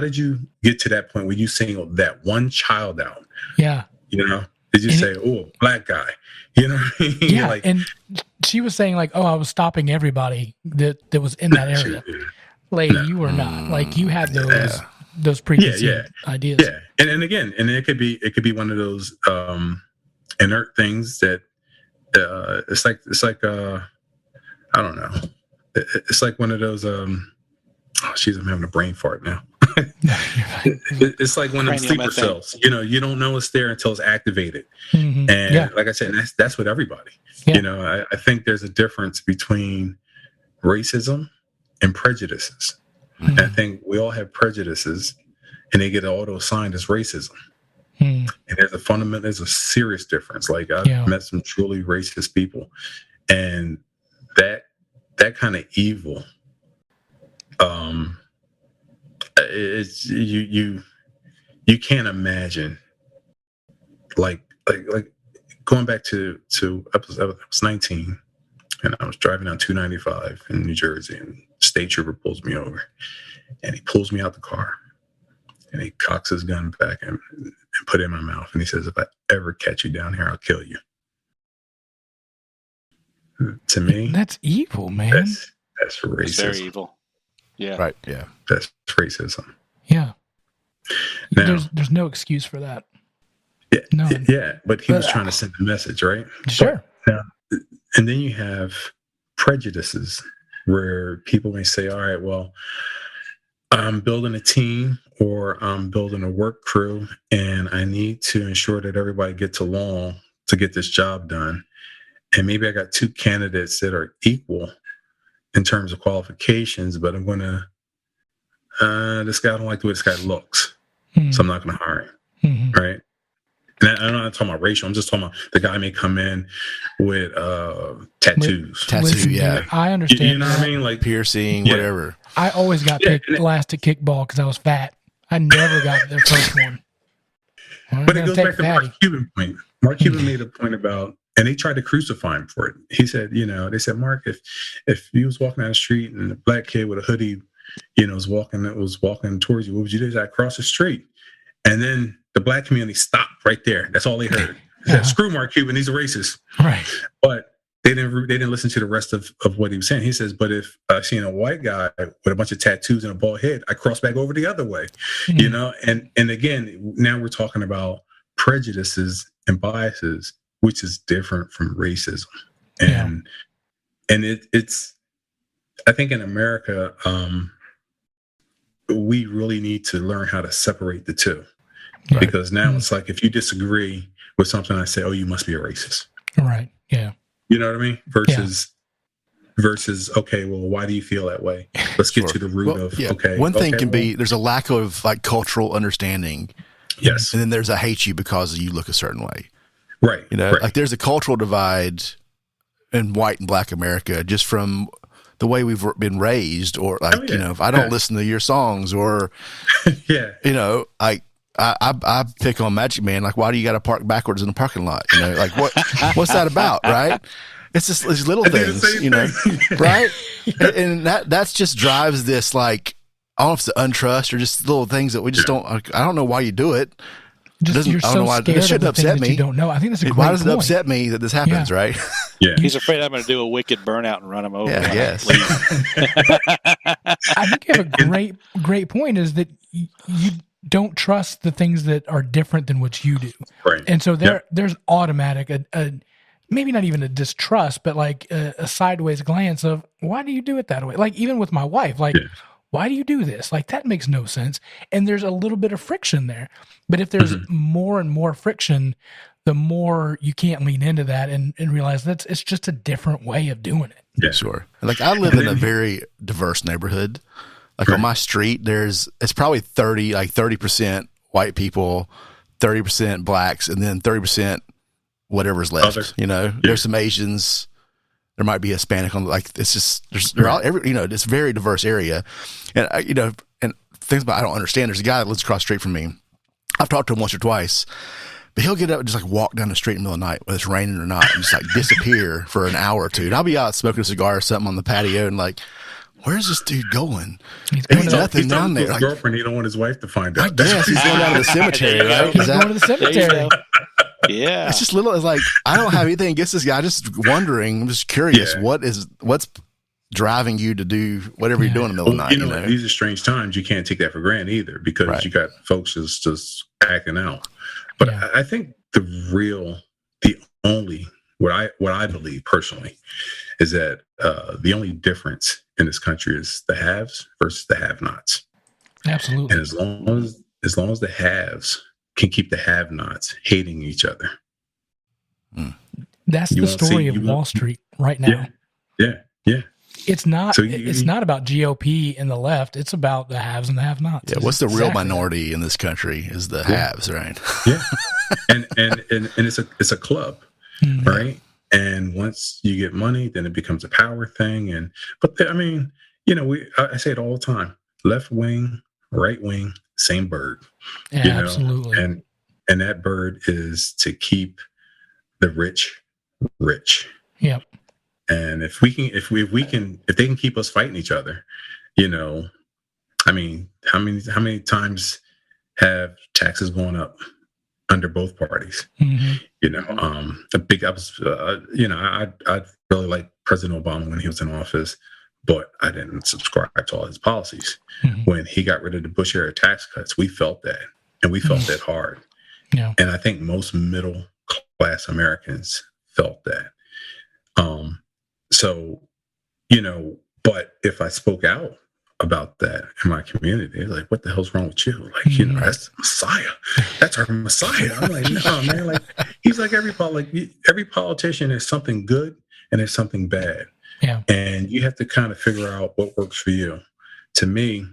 did you get to that point where you singled that one child out? Yeah. You know, did you say, oh, black guy? You know what I mean? Yeah. Like, and she was saying, like, oh, I was stopping everybody that was in that area. Lady, you were not. Like, you had those preconceived ideas. Yeah. And again, it could be one of those inert things that it's like I don't know. It's like one of those I'm having a brain fart now. It's like one of the sleeper cells. You know, you don't know it's there until it's activated. And like I said, that's with everybody. You know, I think there's a difference between racism and prejudices. And I think we all have prejudices, and they get auto-assigned as racism. And there's a serious difference. Like, I've met some truly racist people, and that kind of evil, it's you can't imagine. Like going back to I was 19, and I was driving down 295 in New Jersey, and state trooper pulls me over, and he pulls me out the car, and he cocks his gun back and put it in my mouth, and he says, if I ever catch you down here, I'll kill you. To me, that's evil, man. That's racism. It's very evil. Yeah. Right. Yeah. That's racism. Yeah. Now, there's no excuse for that. Yeah. No. Yeah. But he was trying to send a message, right? Sure. Now, and then you have prejudices where people may say, all right, well, I'm building a team or I'm building a work crew, and I need to ensure that everybody gets along to get this job done. And maybe I got two candidates that are equal in terms of qualifications, but I'm going to, this guy, I don't like the way this guy looks, so I'm not going to hire him, right? And I'm not talking about racial. I'm just talking about the guy may come in with tattoos. I understand. You know what I mean? Like piercing, whatever. I always got picked last to kickball because I was fat. I never got the first one. But it goes back to Mark Cuban's point. Mark Cuban made a point about, and they tried to crucify him for it. He said, you know, they said, Mark, if you was walking down the street and a black kid with a hoodie, you know, was walking towards you, what would you do? He said, I'd cross the street. And then the black community stopped right there. That's all they heard. They said, screw Mark Cuban, he's a racist. Right. But they didn't listen to the rest of what he was saying. He says, but if I seen a white guy with a bunch of tattoos and a bald head, I cross back over the other way, you know? And again, now we're talking about prejudices and biases, which is different from racism. And it's, I think in America, we really need to learn how to separate the two. Right. Because now it's like, if you disagree with something, I say, oh, you must be a racist. Right. Yeah. You know what I mean? Versus, okay, well, why do you feel that way? Let's get to the root of, okay. One thing can be, there's a lack of like cultural understanding. Yes. And then there's a hate you because you look a certain way. Right. You know, like there's a cultural divide in white and black America just from the way we've been raised, or like, you know, if I don't listen to your songs, or, you know, like, I pick on Magic Man, like, why do you got to park backwards in the parking lot? You know, like what's that about, right? It's just these little things, you know, right? And that's just drives this, like, I don't know if it's untrust or just little things that we just don't. I don't know why you do it. You're so scared it shouldn't of the upset things me. You don't know. I think that's a great Why does it point. upset me that this happens, right? Yeah. He's afraid I'm going to do a wicked burnout and run him over. Yeah, yes. I think you have a great point, is that you don't trust the things that are different than what you do. Right. And so there's automatic, a maybe not even a distrust, but like a sideways glance of, why do you do it that way? Like, even with my wife, like, why do you do this? Like, that makes no sense. And there's a little bit of friction there. But if there's more and more friction, the more you can't lean into that and realize it's just a different way of doing it. Yeah, sure. Like, I live in a very diverse neighborhood. Like, on my street, it's probably 30% white people, 30% blacks, and then 30% whatever's left. You know, there's some Asians. There might be Hispanic on, like, it's just, they're all, you know, it's a very diverse area. And, you know, and things about, I don't understand. There's a guy that lives across the street from me. I've talked to him once or twice, but he'll get up and just like walk down the street in the middle of the night, whether it's raining or not, and just like disappear for an hour or two. And I'll be out smoking a cigar or something on the patio and like, where's this dude going? He's nothing down there. His girlfriend, he don't want his wife to find out. I guess he's going down to the cemetery, right? He's going to the cemetery. Yeah. It's just little, it's like, I don't have anything against this guy. I'm just wondering, I'm just curious, what's driving you to do whatever you're doing in the middle of the night? You know, these are strange times. You can't take that for granted either, because you got folks just acting out. But I think what I believe personally is that the only difference in this country is the haves versus the have-nots. Absolutely. And as long as the haves can keep the have-nots hating each other. That's the story of Wall Street right now. Yeah. It's not. It's not about GOP and the left. It's about the haves and the have-nots. Yeah, what's the real minority in this country is the haves, right? Yeah, and it's a club, right? And once you get money, then it becomes a power thing. I mean, you know, I say it all the time: left wing, right wing, same bird. Yeah, you know? absolutely. And that bird is to keep the rich rich. Yep. And if they can keep us fighting each other, you know, I mean, how many times have taxes gone up under both parties? Mm-hmm. You know, I really like President Obama when he was in office, but I didn't subscribe to all his policies. Mm-hmm. When he got rid of the Bush era tax cuts, we felt that, and we felt that hard. Yeah. And I think most middle class Americans felt that. So, you know, but if I spoke out about that in my community, they're like, what the hell's wrong with you? Like, you know, that's the Messiah. That's our Messiah. I'm like, no, man. Like, he's like every politician is something good and there's something bad. Yeah. And you have to kind of figure out what works for you. To me,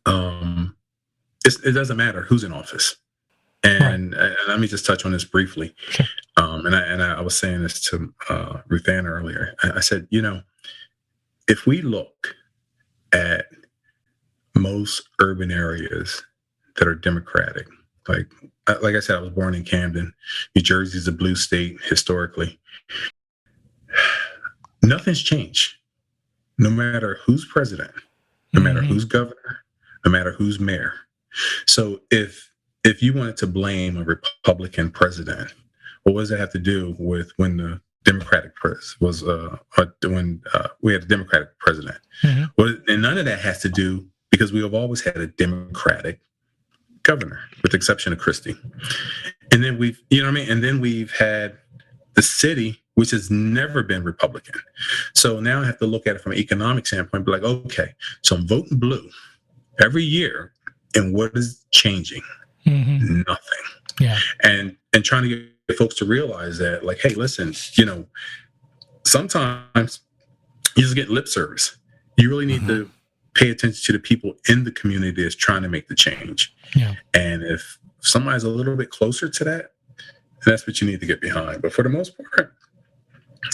it doesn't matter who's in office. And let me just touch on this briefly. Sure. And I was saying this to Ruth Ann earlier. I said, you know, if we look at most urban areas that are Democratic, like I said, I was born in Camden. New Jersey is a blue state historically. Nothing's changed. No matter who's president, no matter who's governor, no matter who's mayor. So if you wanted to blame a Republican president, what does that have to do with when the Democratic when we had a Democratic president. Mm-hmm. Well, and none of that has to do because we have always had a Democratic governor, with the exception of Christie. And then and then we've had the city, which has never been Republican. So now I have to look at it from an economic standpoint, be like, okay, so I'm voting blue every year, and what is changing? Mm-hmm. Nothing. Yeah. And trying to get folks to realize that, like, hey, listen, sometimes you just get lip service. You really need to pay attention to the people in the community that's trying to make the change. Yeah. And if somebody's a little bit closer to that, that's what you need to get behind. But for the most part,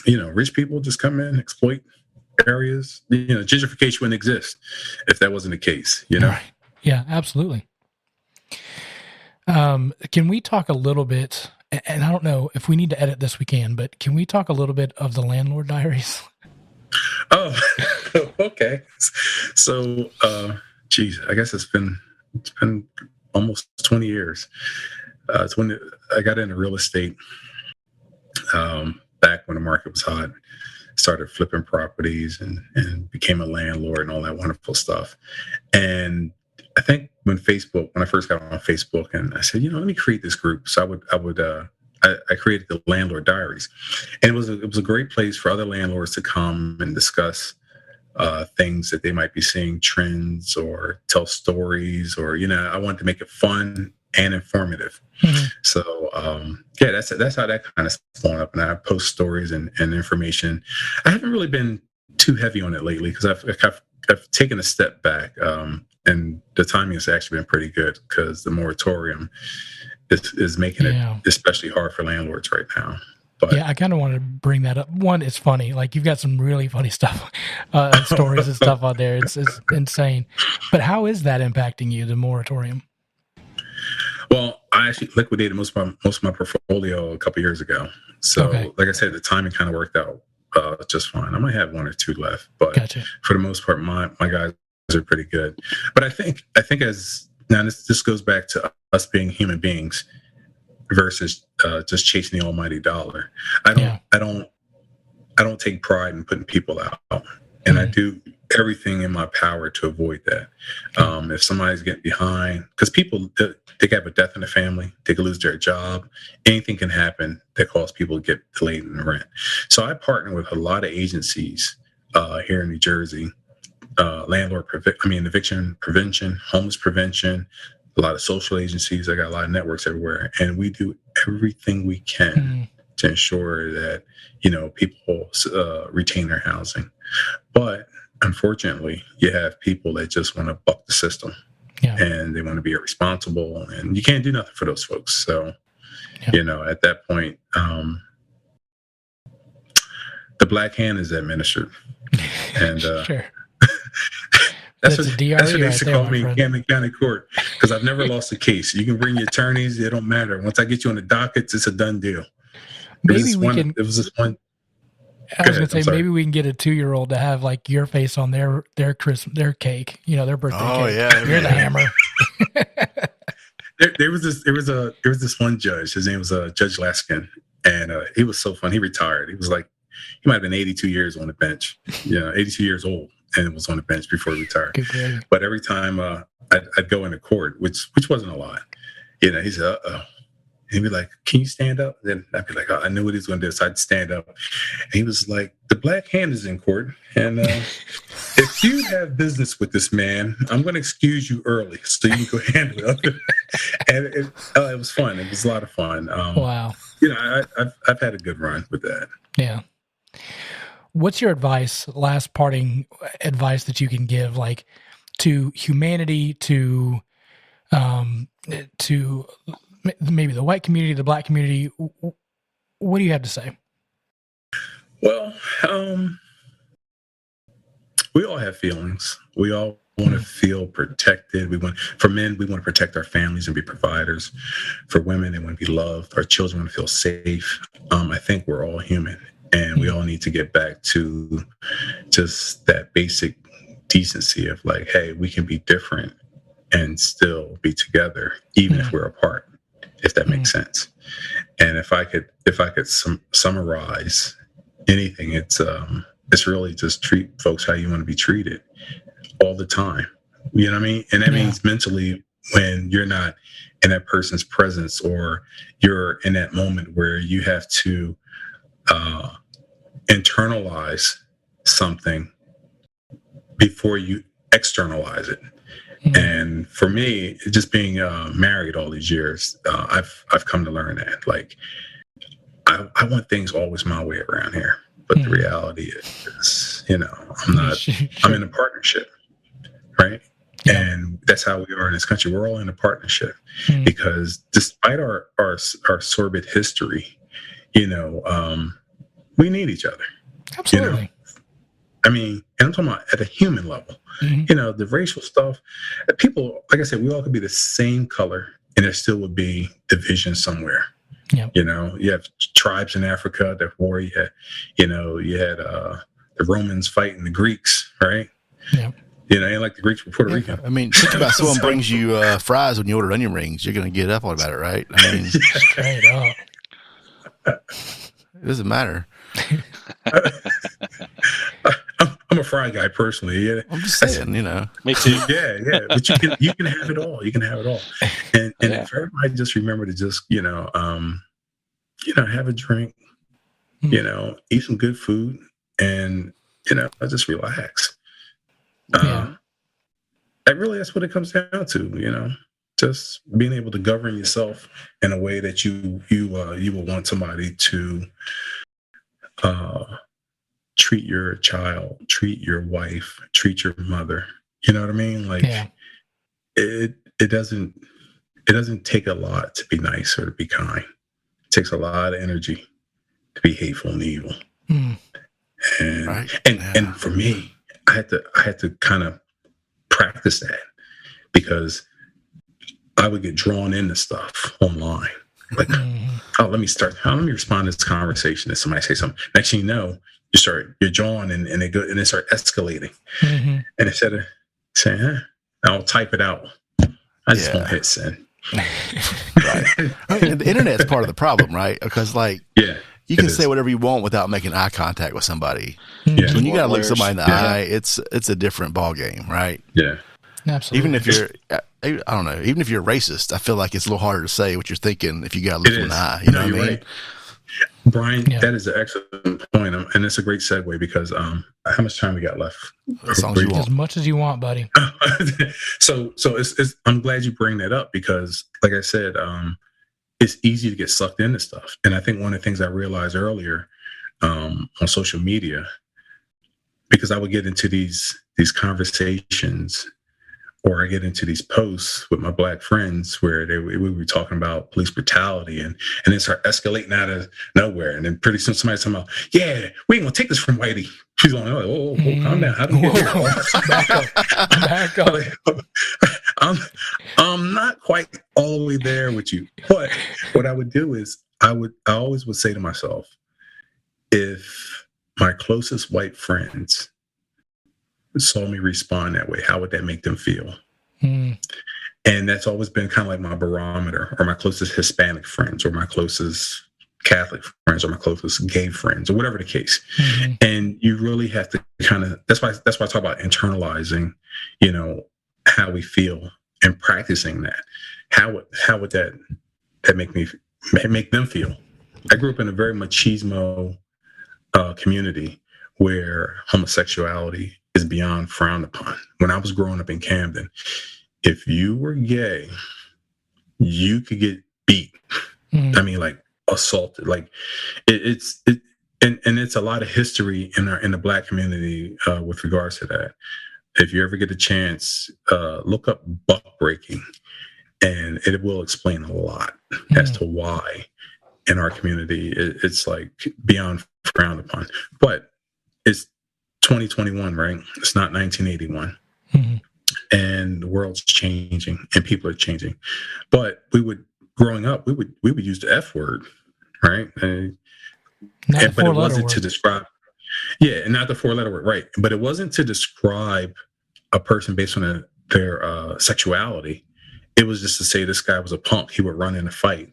rich people just come in, exploit areas. Gentrification wouldn't exist if that wasn't the case, Right. Yeah, absolutely. Can we talk a little bit, and I don't know if we need to edit this, we can, but can we talk a little bit of the Landlord Diaries? Oh, okay. So, I guess it's been almost 20 years. It's when I got into real estate, back when the market was hot, started flipping properties and became a landlord and all that wonderful stuff. And I think when I first got on Facebook, and I said, let me create this group. So I created the Landlord Diaries, and it was a great place for other landlords to come and discuss things that they might be seeing, trends, or tell stories, or I wanted to make it fun and informative. Mm-hmm. So that's how that kind of spawned up. And I post stories and information. I haven't really been too heavy on it lately because I've taken a step back. And the timing has actually been pretty good because the moratorium is making it especially hard for landlords right now. But yeah, I kind of want to bring that up. One, it's funny. Like, you've got some really funny stuff, stories and stuff out there. It's insane. But how is that impacting you, the moratorium? Well, I actually liquidated most of my portfolio a couple years ago. So, Like I said, the timing kind of worked out just fine. I might have one or two left, but Gotcha. For the most part, my guys are pretty good. But I think as now this goes back to us being human beings versus just chasing the almighty dollar. I don't take pride in putting people out, and I do everything in my power to avoid that. If somebody's getting behind, because people they can have a death in the family, they can lose their job, anything can happen that causes people to get delayed in the rent. So I partner with a lot of agencies here in New Jersey. Eviction prevention, homeless prevention, a lot of social agencies. I got a lot of networks everywhere, and we do everything we can to ensure that people retain their housing. But unfortunately, you have people that just want to buck the system, and they want to be irresponsible, and you can't do nothing for those folks. So, at that point, the black hand is administered, and sure. That's what they used to call me in Camden County Court, because I've never lost a case. You can bring your attorneys; it don't matter. Once I get you on the dockets, it's a done deal. Maybe we can. It was this one. I was going to say, maybe we can get a 2-year-old to have like your face on their cake, their birthday cake. Oh yeah, you're the hammer. there was this one judge. His name was Judge Laskin, and he was so fun. He retired. He might have been 82 years on the bench. 82 years old, and was on the bench before he retired. But every time I'd go into court, which wasn't a lot, he said, "Uh-oh." He'd be like, "Can you stand up?" Then I'd be like, "Oh, I knew what he was going to do." So I'd stand up. And he was like, "The black hand is in court. And if you have business with this man, I'm going to excuse you early so you can go handle it." And it was fun. It was a lot of fun. Wow. I've had a good run with that. Yeah. What's your last parting advice that you can give, like, to humanity, to maybe the white community, the black community? What do you have to say? Well, we all have feelings. We all want to feel protected. For men, we want to protect our families and be providers. For women, they want to be loved. Our children want to feel safe. I think we're all human, and we all need to get back to just that basic decency of like, hey, we can be different and still be together, even if we're apart, if that makes sense. And if I could summarize anything, it's really just treat folks how you want to be treated all the time. You know what I mean? And that means mentally, when you're not in that person's presence, or you're in that moment where you have to internalize something before you externalize it. And for me, just being married all these years, I've come to learn that, like, I want things always my way around here. But the reality is, I'm in a partnership, right? Yeah. And that's how we are in this country. We're all in a partnership because despite our sordid history, we need each other. Absolutely. I mean, and I'm talking about at a human level. The racial stuff, people, like I said, we all could be the same color and there still would be division somewhere. Yep. You have tribes in Africa that war. You had the Romans fighting the Greeks, right? Yeah. Ain't like the Greeks were Puerto Rican. I mean, think about someone brings you fries when you order onion rings. You're going to get up all about it, right? I mean, straight up. It doesn't matter. I'm a fry guy personally. Yeah, I'm just saying, Me too. Yeah. But you can have it all. You can have it all. And if everybody just remember to just have a drink, eat some good food, and just relax. That's what it comes down to. Just being able to govern yourself in a way that you will want somebody to treat your child, treat your wife, treat your mother. You know what I mean? Like it doesn't take a lot to be nice or to be kind. It takes a lot of energy to be hateful and evil. And for me, I had to kind of practice that because I would get drawn into stuff online. Like, let me respond to this conversation. If somebody say something, next thing you know, you're drawn and they start escalating. And instead of saying, I'll type it out, I just won't hit send. Right. The internet's part of the problem, right? Because you can say whatever you want without making eye contact with somebody. Yeah. When you got to look somebody in the eye, it's a different ball game, right? Yeah. Absolutely. Even if you're, I don't know, even if you're racist, I feel like it's a little harder to say what you're thinking if you got to look them in the eye. You know what I mean? Right. Brian, that is an excellent point, and it's a great segue because how much time we got left? As long as you want. As much as you want, buddy. So it's I'm glad you bring that up because, like I said, it's easy to get sucked into stuff, and I think one of the things I realized earlier on social media, because I would get into these conversations. Or I get into these posts with my Black friends where we were talking about police brutality and then start escalating out of nowhere. And then pretty soon somebody's talking about, yeah, we ain't going to take this from Whitey. She's going, oh, calm down. How do we get here? Back up. I'm not quite all the way there with you. But what I would do is I always would say to myself, if my closest white friends saw me respond that way, how would that make them feel? And that's always been kind of like my barometer, or my closest Hispanic friends, or my closest Catholic friends, or my closest gay friends, or whatever the case. And you really have to kind of, that's why I talk about internalizing, how we feel and practicing that. How would that make them feel? I grew up in a very machismo community where homosexuality is beyond frowned upon. When I was growing up in Camden, if you were gay, you could get beat. I mean, like assaulted. Like it's a lot of history in the Black community with regards to that. If you ever get a chance, look up buck breaking, and it will explain a lot as to why in our community it's like beyond frowned upon. But it's 2021, right? It's not 1981. And the world's changing and people are changing. But growing up, we would use the F word, right? But it wasn't to describe, not the 4-letter word, right? But it wasn't to describe a person based on their sexuality. It was just to say this guy was a punk. He would run in a fight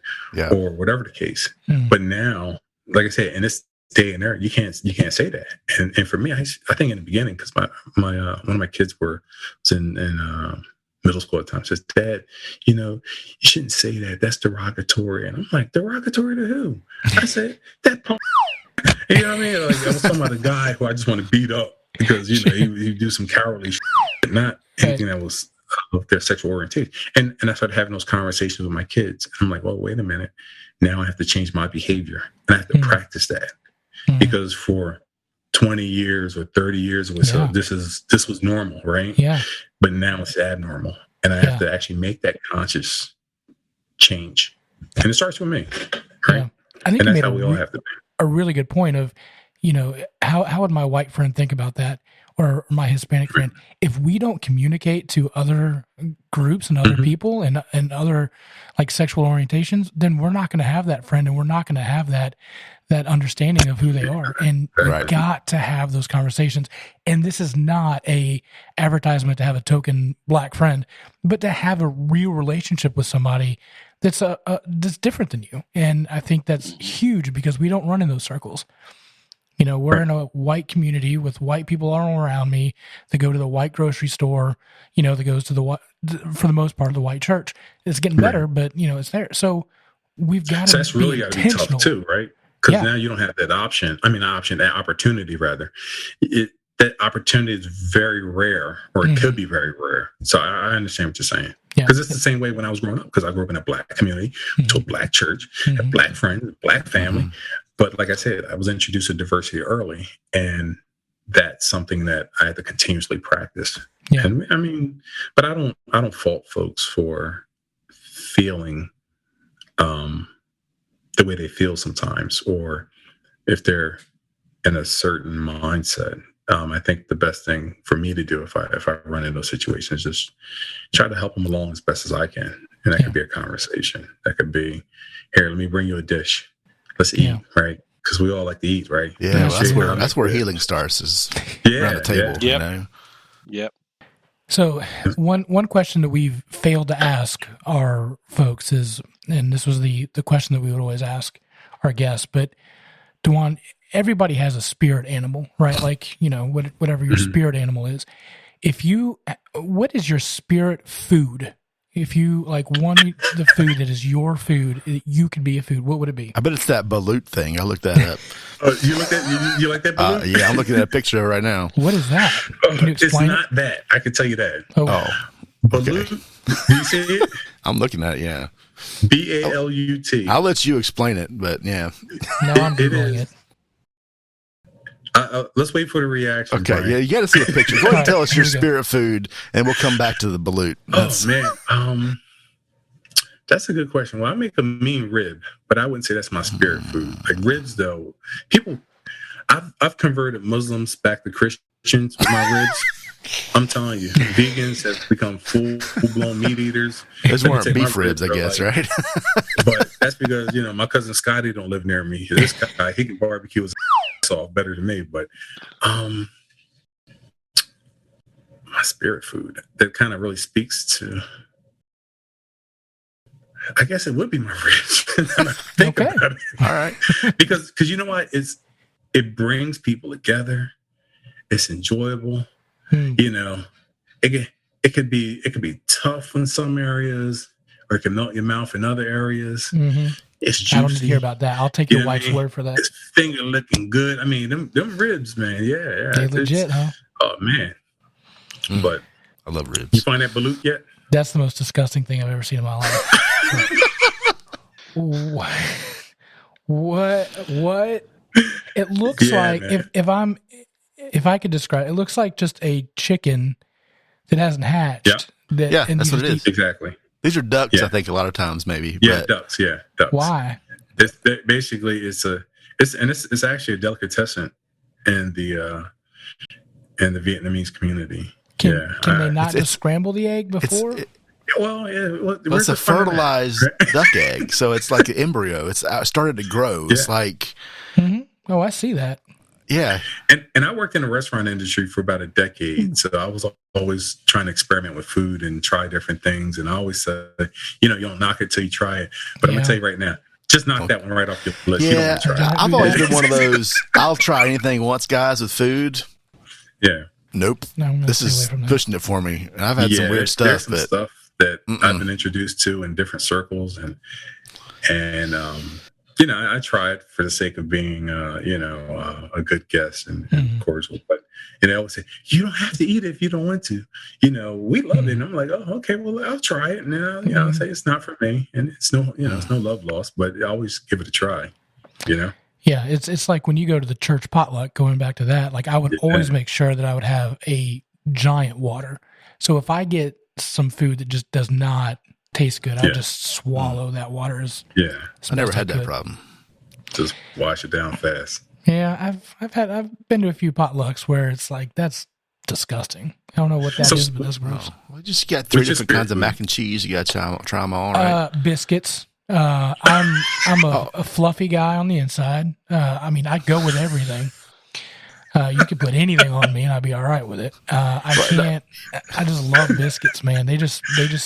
or whatever the case. But now, like I said, and this day and there, you can't say that. And for me, I think in the beginning, because my one of my kids was in middle school at the time, says, Dad, you shouldn't say that. That's derogatory. And I'm like, derogatory to who? I said, that punk. You know what I mean? Like, I was talking about a guy who I just want to beat up because, he do some cowardly shit, not anything that was of their sexual orientation. And I started having those conversations with my kids. I'm like, well, wait a minute. Now I have to change my behavior. And I have to practice that. Because for 20 years or 30 years or so, this was normal, right? Yeah. But now it's abnormal. And I have to actually make that conscious change. And it starts with me, right? Yeah. I think and that's how we all have to be. A really good point of, how would my white friend think about that, or my Hispanic friend, if we don't communicate to other groups and other people and other like sexual orientations, then we're not going to have that friend, and we're not going to have that understanding of who they are. And we've got to have those conversations. And this is not a advertisement to have a token black friend, but to have a real relationship with somebody that's that's different than you. And I think that's huge because we don't run in those circles. We're in a white community with white people all around me that go to the white grocery store, that goes to for the most part, the white church. It's getting better, but it's there. So we've got to So that's really got to be tough too, right? Because now you don't have that that opportunity rather. That opportunity is very rare, or it could be very rare. So I understand what you're saying. Because it's the same way when I was growing up, because I grew up in a black community, to a black church, a black friend, black family. But like I said, I was introduced to diversity early, and that's something that I had to continuously practice. Yeah. And but I don't fault folks for feeling the way they feel sometimes, or if they're in a certain mindset. I think the best thing for me to do if I run into those situations is just try to help them along as best as I can. And that could be a conversation. That could be, here, let me bring you a dish. Let's eat, right? Because we all like to eat, right? Yeah, well, that's where healing starts, is around the table. Yeah. Yep. So one question that we've failed to ask our folks is, and this was the question that we would always ask our guests, but Dewuan, everybody has a spirit animal, right? Like, whatever your spirit animal is. What is your spirit food? If you want the food that is your food, you could be a food, what would it be? I bet it's that balut thing. I looked that up. You like that balut? Yeah, I'm looking at a picture right now. What is that? Can you explain It's not that. I can tell you that. Okay. Balut. Do you see it? I'm looking at it, yeah. BALUT. I'll let you explain it, but yeah. No, I'm Googling it. Let's wait for the reaction. Okay, Brian. yeah, you got to see a picture. Go ahead and tell us your spirit food, and we'll come back to the balut. Man, that's a good question. Well, I make a mean rib, but I wouldn't say that's my spirit food. Like ribs, though, I've converted Muslims back to Christians with my ribs. I'm telling you, vegans have become full-blown meat eaters. Those weren't beef ribs, I guess, right? But that's because, my cousin Scotty don't live near me. This guy, he can barbecue his off better than me. But my spirit food that kind of really speaks to, I guess it would be my ribs. Think about it. All right. because you know what? It brings people together. It's enjoyable. It could be tough in some areas, or it can melt your mouth in other areas. It's juicy. I don't need to hear about that. I'll take your wife's word for that. It's finger looking good. I mean, them ribs, man. Yeah. They legit, huh? Oh man. But I love ribs. You find that balut yet? That's the most disgusting thing I've ever seen in my life. What? It looks like, man. If I could describe, it looks like just a chicken that hasn't hatched. Yeah, that's what it is. Exactly. These are ducks, I think, a lot of times, maybe. Yeah, ducks. Yeah, ducks. Why? Basically, it's actually a delicatessen in the Vietnamese community. Can they not just scramble the egg before? It's a fertilized duck egg, so it's like an embryo. It's started to grow. It's like, oh, I see that. Yeah. And I worked in the restaurant industry for about a decade. So I was always trying to experiment with food and try different things. And I always said, you don't knock it till you try it. But I'm going to tell you right now, Just knock that one right off your list. You don't Yeah, want to try it. I've always been one of those. I'll try anything once, guys, with food. Yeah. Nope. No, I'm gonna This stay away is from that. pushing it for me. And I've had some weird there's stuff, some but stuff that I've been introduced to in different circles, and I try it for the sake of being, a good guest and cordial. But I always say, you don't have to eat it if you don't want to. We love it, and I'm like, oh, okay, well, I'll try it. And I'll say it's not for me, and it's no love lost, but I always give it a try. Yeah, it's like when you go to the church potluck, going back to that, like I would always make sure that I would have a giant water. So if I get some food that just does not taste good, I'll just swallow that water. I never had that problem. Just wash it down fast. Yeah, I've been to a few potlucks where it's like, that's disgusting. I don't know what that is, but that's gross. Well, you just got three different kinds of mac and cheese. You got to try them all, right? Biscuits. I'm a fluffy guy on the inside. I go with everything. You could put anything on me and I'd be all right with it. I just love biscuits, man. They just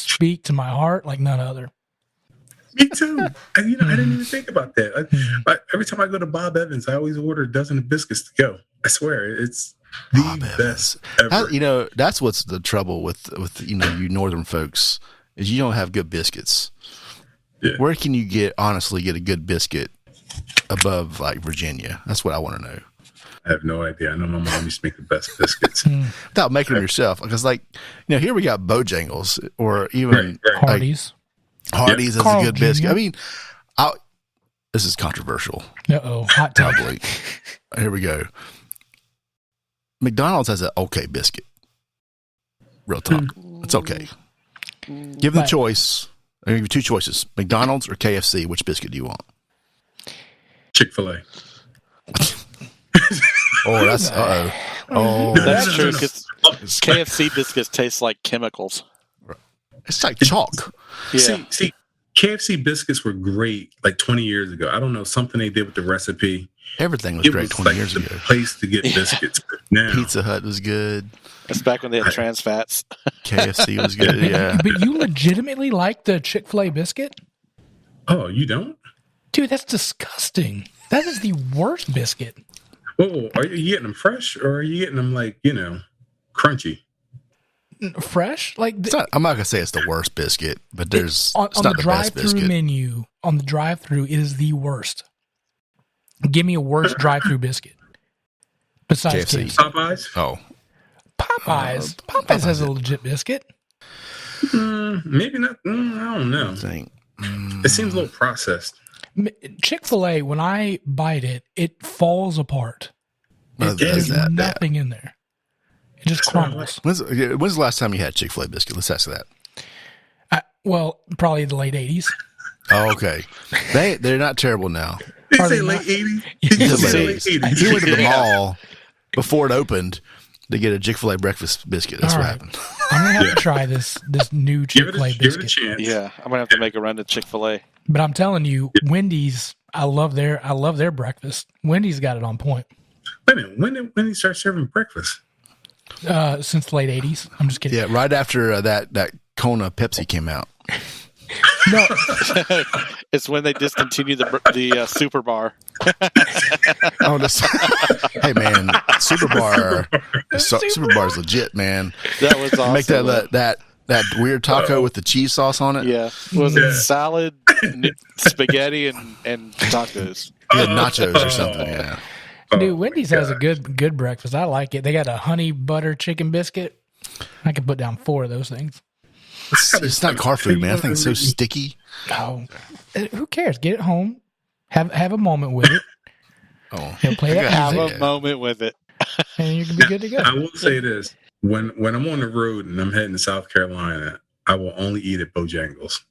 speak to my heart like none other. Me too. I didn't even think about that. Every time I go to Bob Evans, I always order a dozen of biscuits to go. I swear, it's the best ever. That's what's the trouble with you northern folks is you don't have good biscuits. Yeah. Where can you honestly get a good biscuit above like Virginia? That's what I want to know. I have no idea. I know my mom used to make the best biscuits. Without making them yourself. Because here we got Bojangles or even Hardee's. Hardee's is a good biscuit. I mean, this is controversial. Uh-oh. Hot take. Here we go. McDonald's has an okay biscuit. Real talk. It's okay. Given the choice, I'll give you two choices: McDonald's or KFC. Which biscuit do you want? Chick-fil-A. Oh, that's that's true. Because KFC biscuits taste like chemicals. It's like chalk. Yeah. See, KFC biscuits were great like 20 years ago. I don't know, something they did with the recipe. Everything was great 20 years ago. The place to get biscuits. But now, Pizza Hut was good. That's back when they had trans fats. KFC was good, yeah. But you legitimately like the Chick-fil-A biscuit? Oh, you don't? Dude, that's disgusting. That is the worst biscuit. Whoa, are you getting them fresh or are you getting them crunchy? Fresh? I'm not gonna say it's the worst biscuit, but it's on not the the best biscuit. drive-through menu. On the drive-through, it is the worst. Give me a worse drive-through biscuit besides KFC. Popeyes. Oh, Popeyes. Popeyes has a legit biscuit. Maybe not. I don't know. It seems a little processed. Chick-fil-A, when I bite it, it falls apart. There's nothing in there. It just crumbles. When's the last time you had Chick-fil-A biscuit? Let's ask that. Probably the late 80s. Oh, okay. They're not terrible now. Did you say late 80s? He went to the mall before it opened to get a Chick-fil-A breakfast biscuit. That's what happened. I'm going to have to try this new Chick-fil-A biscuit. Give it a chance. Yeah, I'm going to have to make a run to Chick-fil-A. But I'm telling you, Wendy's, I love their breakfast. Wendy's got it on point. Wait a minute. When did Wendy's start serving breakfast? Since the late 80s. I'm just kidding. Yeah, right after that Kona Pepsi came out. No, it's when they discontinued the Super Bar. Hey man, Super Bar is legit, man. That was awesome. Make that weird taco with the cheese sauce on it. Yeah, was it salad, spaghetti, and tacos? Yeah, nachos or something. Yeah. Dude, Wendy's has a good breakfast. I like it. They got a honey butter chicken biscuit. I can put down 4 of those things. It's not car food, man. I think it's so sticky. Oh, who cares? Get it home. Have a moment with it. Oh, play that have music, a moment with it, and you can be good to go. I will say this: when I'm on the road and I'm heading to South Carolina, I will only eat at Bojangles.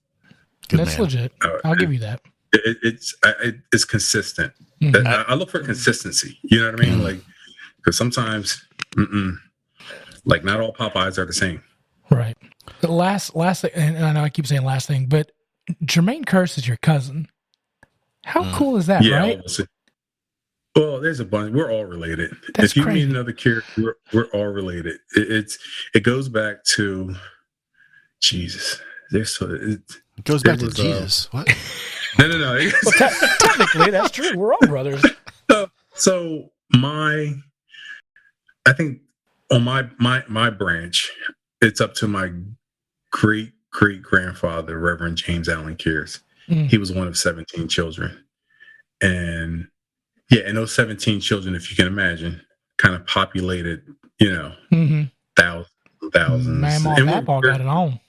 That's legit. I'll give you that. It's consistent. Mm-hmm. I look for consistency. You know what I mean? Like, because sometimes, not all Popeyes are the same. Right. The last thing, and I know I keep saying last thing, but Jermaine Kearse is your cousin. How cool is that, right? Well, there's a bunch. We're all related. That's if you crazy. meet another character, we're all related. It goes back to Jesus. It goes back to Jesus. What? No. Well, technically, that's true. We're all brothers. So I think on my branch, it's up to my great grandfather, Reverend James Allen Kearse. He was one of 17 children, and and those 17 children, if you can imagine, kind of populated, thousands. Man, Mom, and Papa got it on.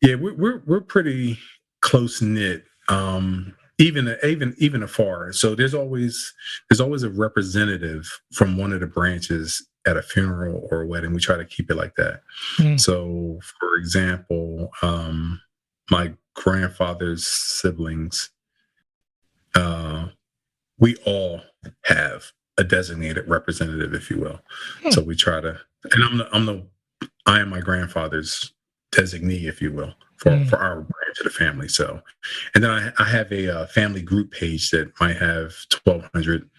Yeah, we're pretty close knit. Even afar. So there's always a representative from one of the branches at a funeral or a wedding. We try to keep it like that. So, for example, my grandfather's siblings, we all have a designated representative, if you will. So we try to, and I am my grandfather's designee, if you will, for our branch of the family. So, and then I have a family group page that might have 1,200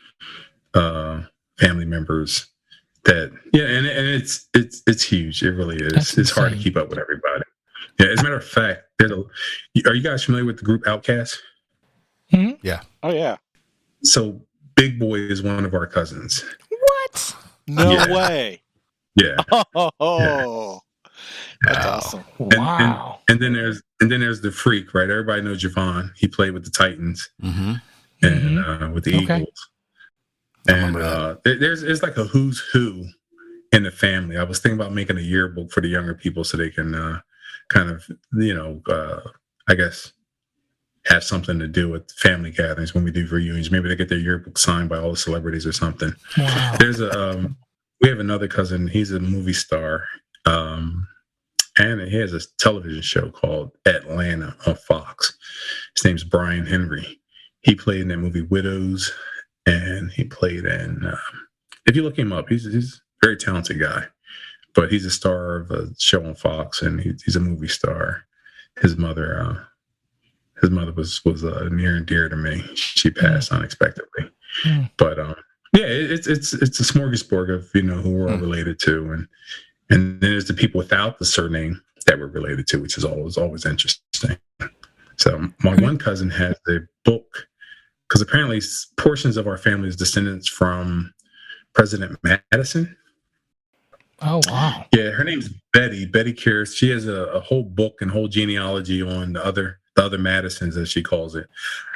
family members. And it's huge. It really is. That's it's insane. Hard to keep up with everybody. Yeah, as a matter of fact, are you guys familiar with the group Outcast? Yeah. Oh yeah. So Big Boy is one of our cousins. What? No way. Yeah. Oh. That's awesome. Wow. And then there's the Freak, right? Everybody knows Javon. He played with the Titans and with the Eagles. And there's like a who's who in the family. I was thinking about making a yearbook for the younger people so they can kind of, I guess, have something to do with family gatherings when we do reunions. Maybe they get their yearbook signed by all the celebrities or something. Wow. There's we have another cousin. He's a movie star. And he has a television show called Atlanta on Fox. His name's Brian Henry. He played in that movie Widows, and he played in, if you look him up, he's a very talented guy, but he's a star of a show on Fox, and he's a movie star. His mother was near and dear to me. She passed unexpectedly, but it's a smorgasbord of who we're all related to, and then there's the people without the surname that we're related to, which is always interesting. So my one cousin has a book, because apparently portions of our family is descendants from President Madison. Oh, wow. Yeah, her name's Betty Kearse. She has a whole book and whole genealogy on the other Madisons, as she calls it.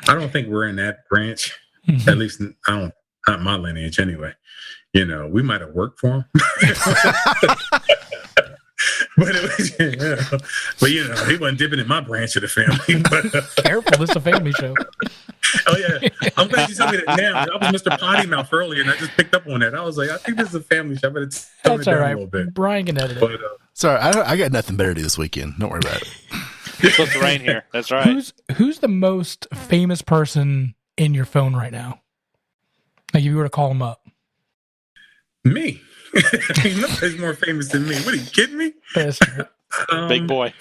I don't think we're in that branch. At least not my lineage anyway. We might have worked for him. But he wasn't dipping in my branch of the family. Careful, this is a family show. Oh yeah, I'm glad you told me that now. I was Mr. Potty Mouth earlier, and I just picked up on that. I was like, I think this is a family show. I better tone it down a little bit. Brian can edit it. But, sorry, I got nothing better to do this weekend. Don't worry about it. It's supposed to rain here. That's right. Who's the most famous person in your phone right now? Like if you were to call him up. Me. Nobody's more famous than me. What, are you kidding me? That's true. Big boy.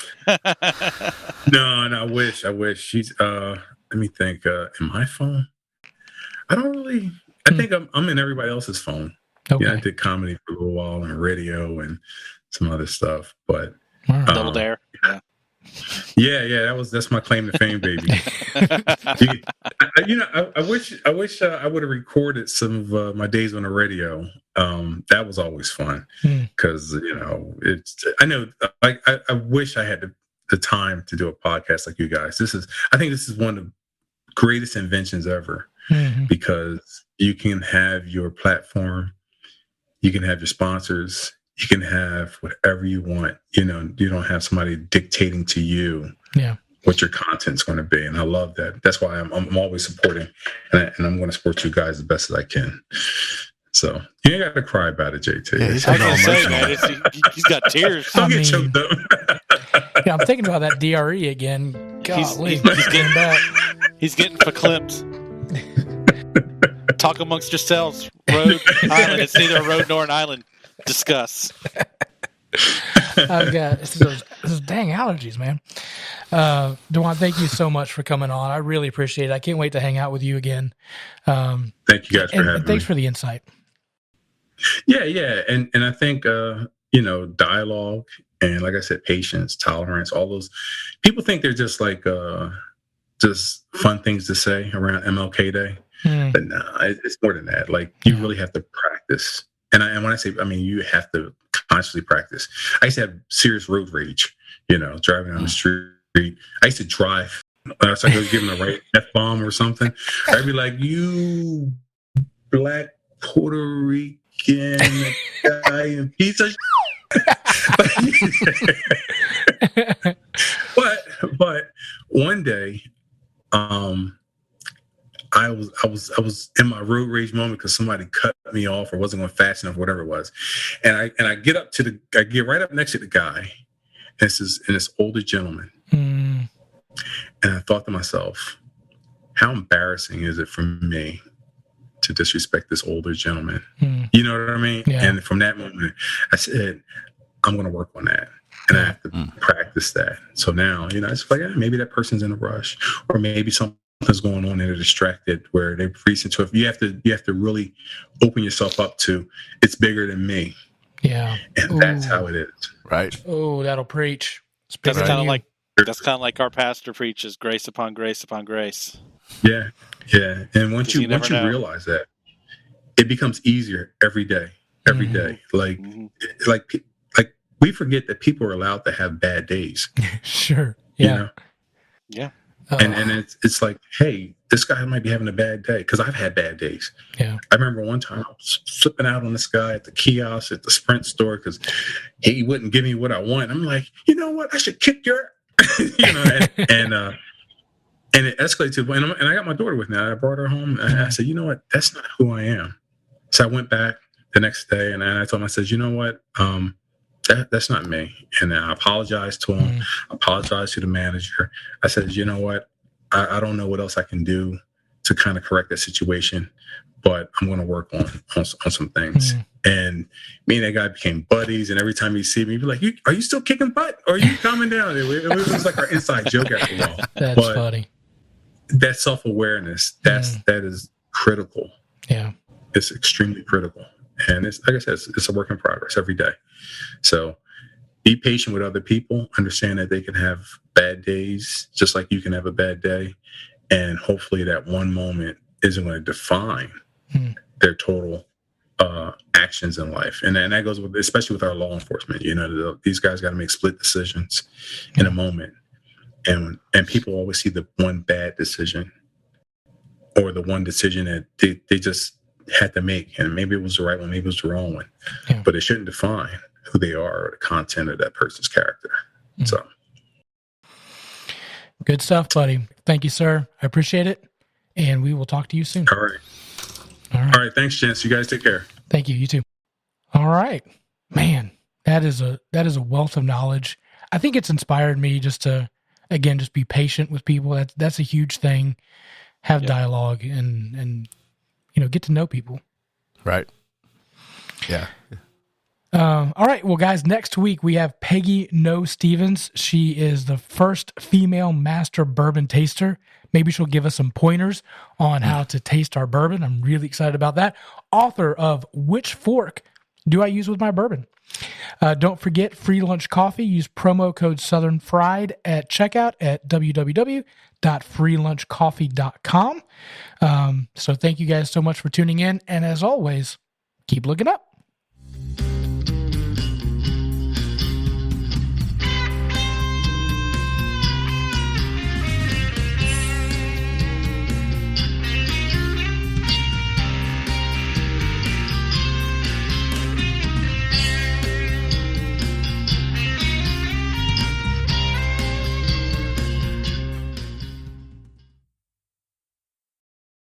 No, I wish. She's let me think. In my phone? I don't really. I think I'm in everybody else's phone. Okay. Yeah, I did comedy for a little while and radio and some other stuff. But Double Dare. Yeah. That's my claim to fame, baby. I wish I would have recorded some of my days on the radio. That was always fun because I know I wish I had the time to do a podcast like you guys. I think this is one of the greatest inventions ever because you can have your platform, you can have your sponsors. You can have whatever you want. You don't have somebody dictating to you what your content's going to be. And I love that. That's why I'm always supporting, and I'm going to support you guys the best as I can. So you ain't got to cry about it, JT. Yeah, I was going to say, man, he's got tears. Don't get choked up. I'm thinking about that DRE again. Golly, he's getting back. He's getting verklempt. Talk amongst yourselves. Road, island. It's neither a road nor an island. Discuss. I've got those dang allergies, man. Dewuan, thank you so much for coming on. I really appreciate it. I can't wait to hang out with you again. Thank you guys for having me. Thanks for the insight. Yeah. And I think, dialogue and, like I said, patience, tolerance, all those people think they're just like, just fun things to say around MLK Day. But no, it's more than that. Like, you really have to practice. And when I say, I mean, you have to constantly practice. I used to have serious road rage, driving down the street. I used to drive. So I was giving the right F-bomb or something. I'd be like, you black Puerto Rican guy and piece of but one day, I was in my road rage moment because somebody cut me off or wasn't going fast enough, whatever it was, and I get right up next to the guy, and this older gentleman, and I thought to myself, how embarrassing is it for me to disrespect this older gentleman? You know what I mean? Yeah. And from that moment, I said, I'm going to work on that. And I have to practice that. So now, it's like, maybe that person's in a rush, or maybe something's going on and they're distracted where they're freezing. So if you have to really open yourself up to, it's bigger than me. Yeah. And that's how it is. Right. Oh, that'll preach. That's kind of like our pastor preaches, grace upon grace upon grace. Yeah. Yeah. And once you realize that, it becomes easier every day. Every day. Like we forget that people are allowed to have bad days. Sure. Yeah. Yeah. And it's like, hey, this guy might be having a bad day, because I've had bad days. Yeah. I remember one time I was flipping out on this guy at the kiosk at the Sprint store because he wouldn't give me what I want. I'm like, you know what? I should kick your, and it escalated to, and I got my daughter with me. I brought her home, and I said, you know what? That's not who I am. So I went back the next day, and I told him, I said, you know what? That's not me. And I apologized to him. Apologized to the manager. I said, you know what? I don't know what else I can do to kind of correct that situation, but I'm going to work on some things. And me and that guy became buddies. And every time he see me, he'd be like, are you still kicking butt? Or are you calming down? It was like our inside joke after a while. That's funny. That self-awareness, that is critical. Yeah. It's extremely critical. And it's, like I said, it's a work in progress every day. So be patient with other people. Understand that they can have bad days, just like you can have a bad day. And hopefully that one moment isn't going to define their total actions in life. And that goes with, especially with our law enforcement. These guys got to make split decisions in a moment. And people always see the one bad decision, or the one decision that they just had to make, and maybe it was the right one, maybe it was the wrong one, but it shouldn't define who they are or the content of that person's character. So good stuff, buddy. Thank you, sir. I appreciate it, and we will talk to you soon. All right. Thanks, gents. You guys take care. Thank you. You too. All right, man. That is a wealth of knowledge. I think it's inspired me just to, again, just be patient with people. That's a huge thing. Have dialogue and get to know people. Right. Yeah. All right. Well, guys, next week we have Peggy No Stevens. She is the first female master bourbon taster. Maybe she'll give us some pointers on how to taste our bourbon. I'm really excited about that. Author of Which Fork Do I Use With My Bourbon? Don't forget free lunch coffee. Use promo code Southern Fried at checkout at www.freelunchcoffee.com. So thank you guys so much for tuning in. And as always, keep looking up.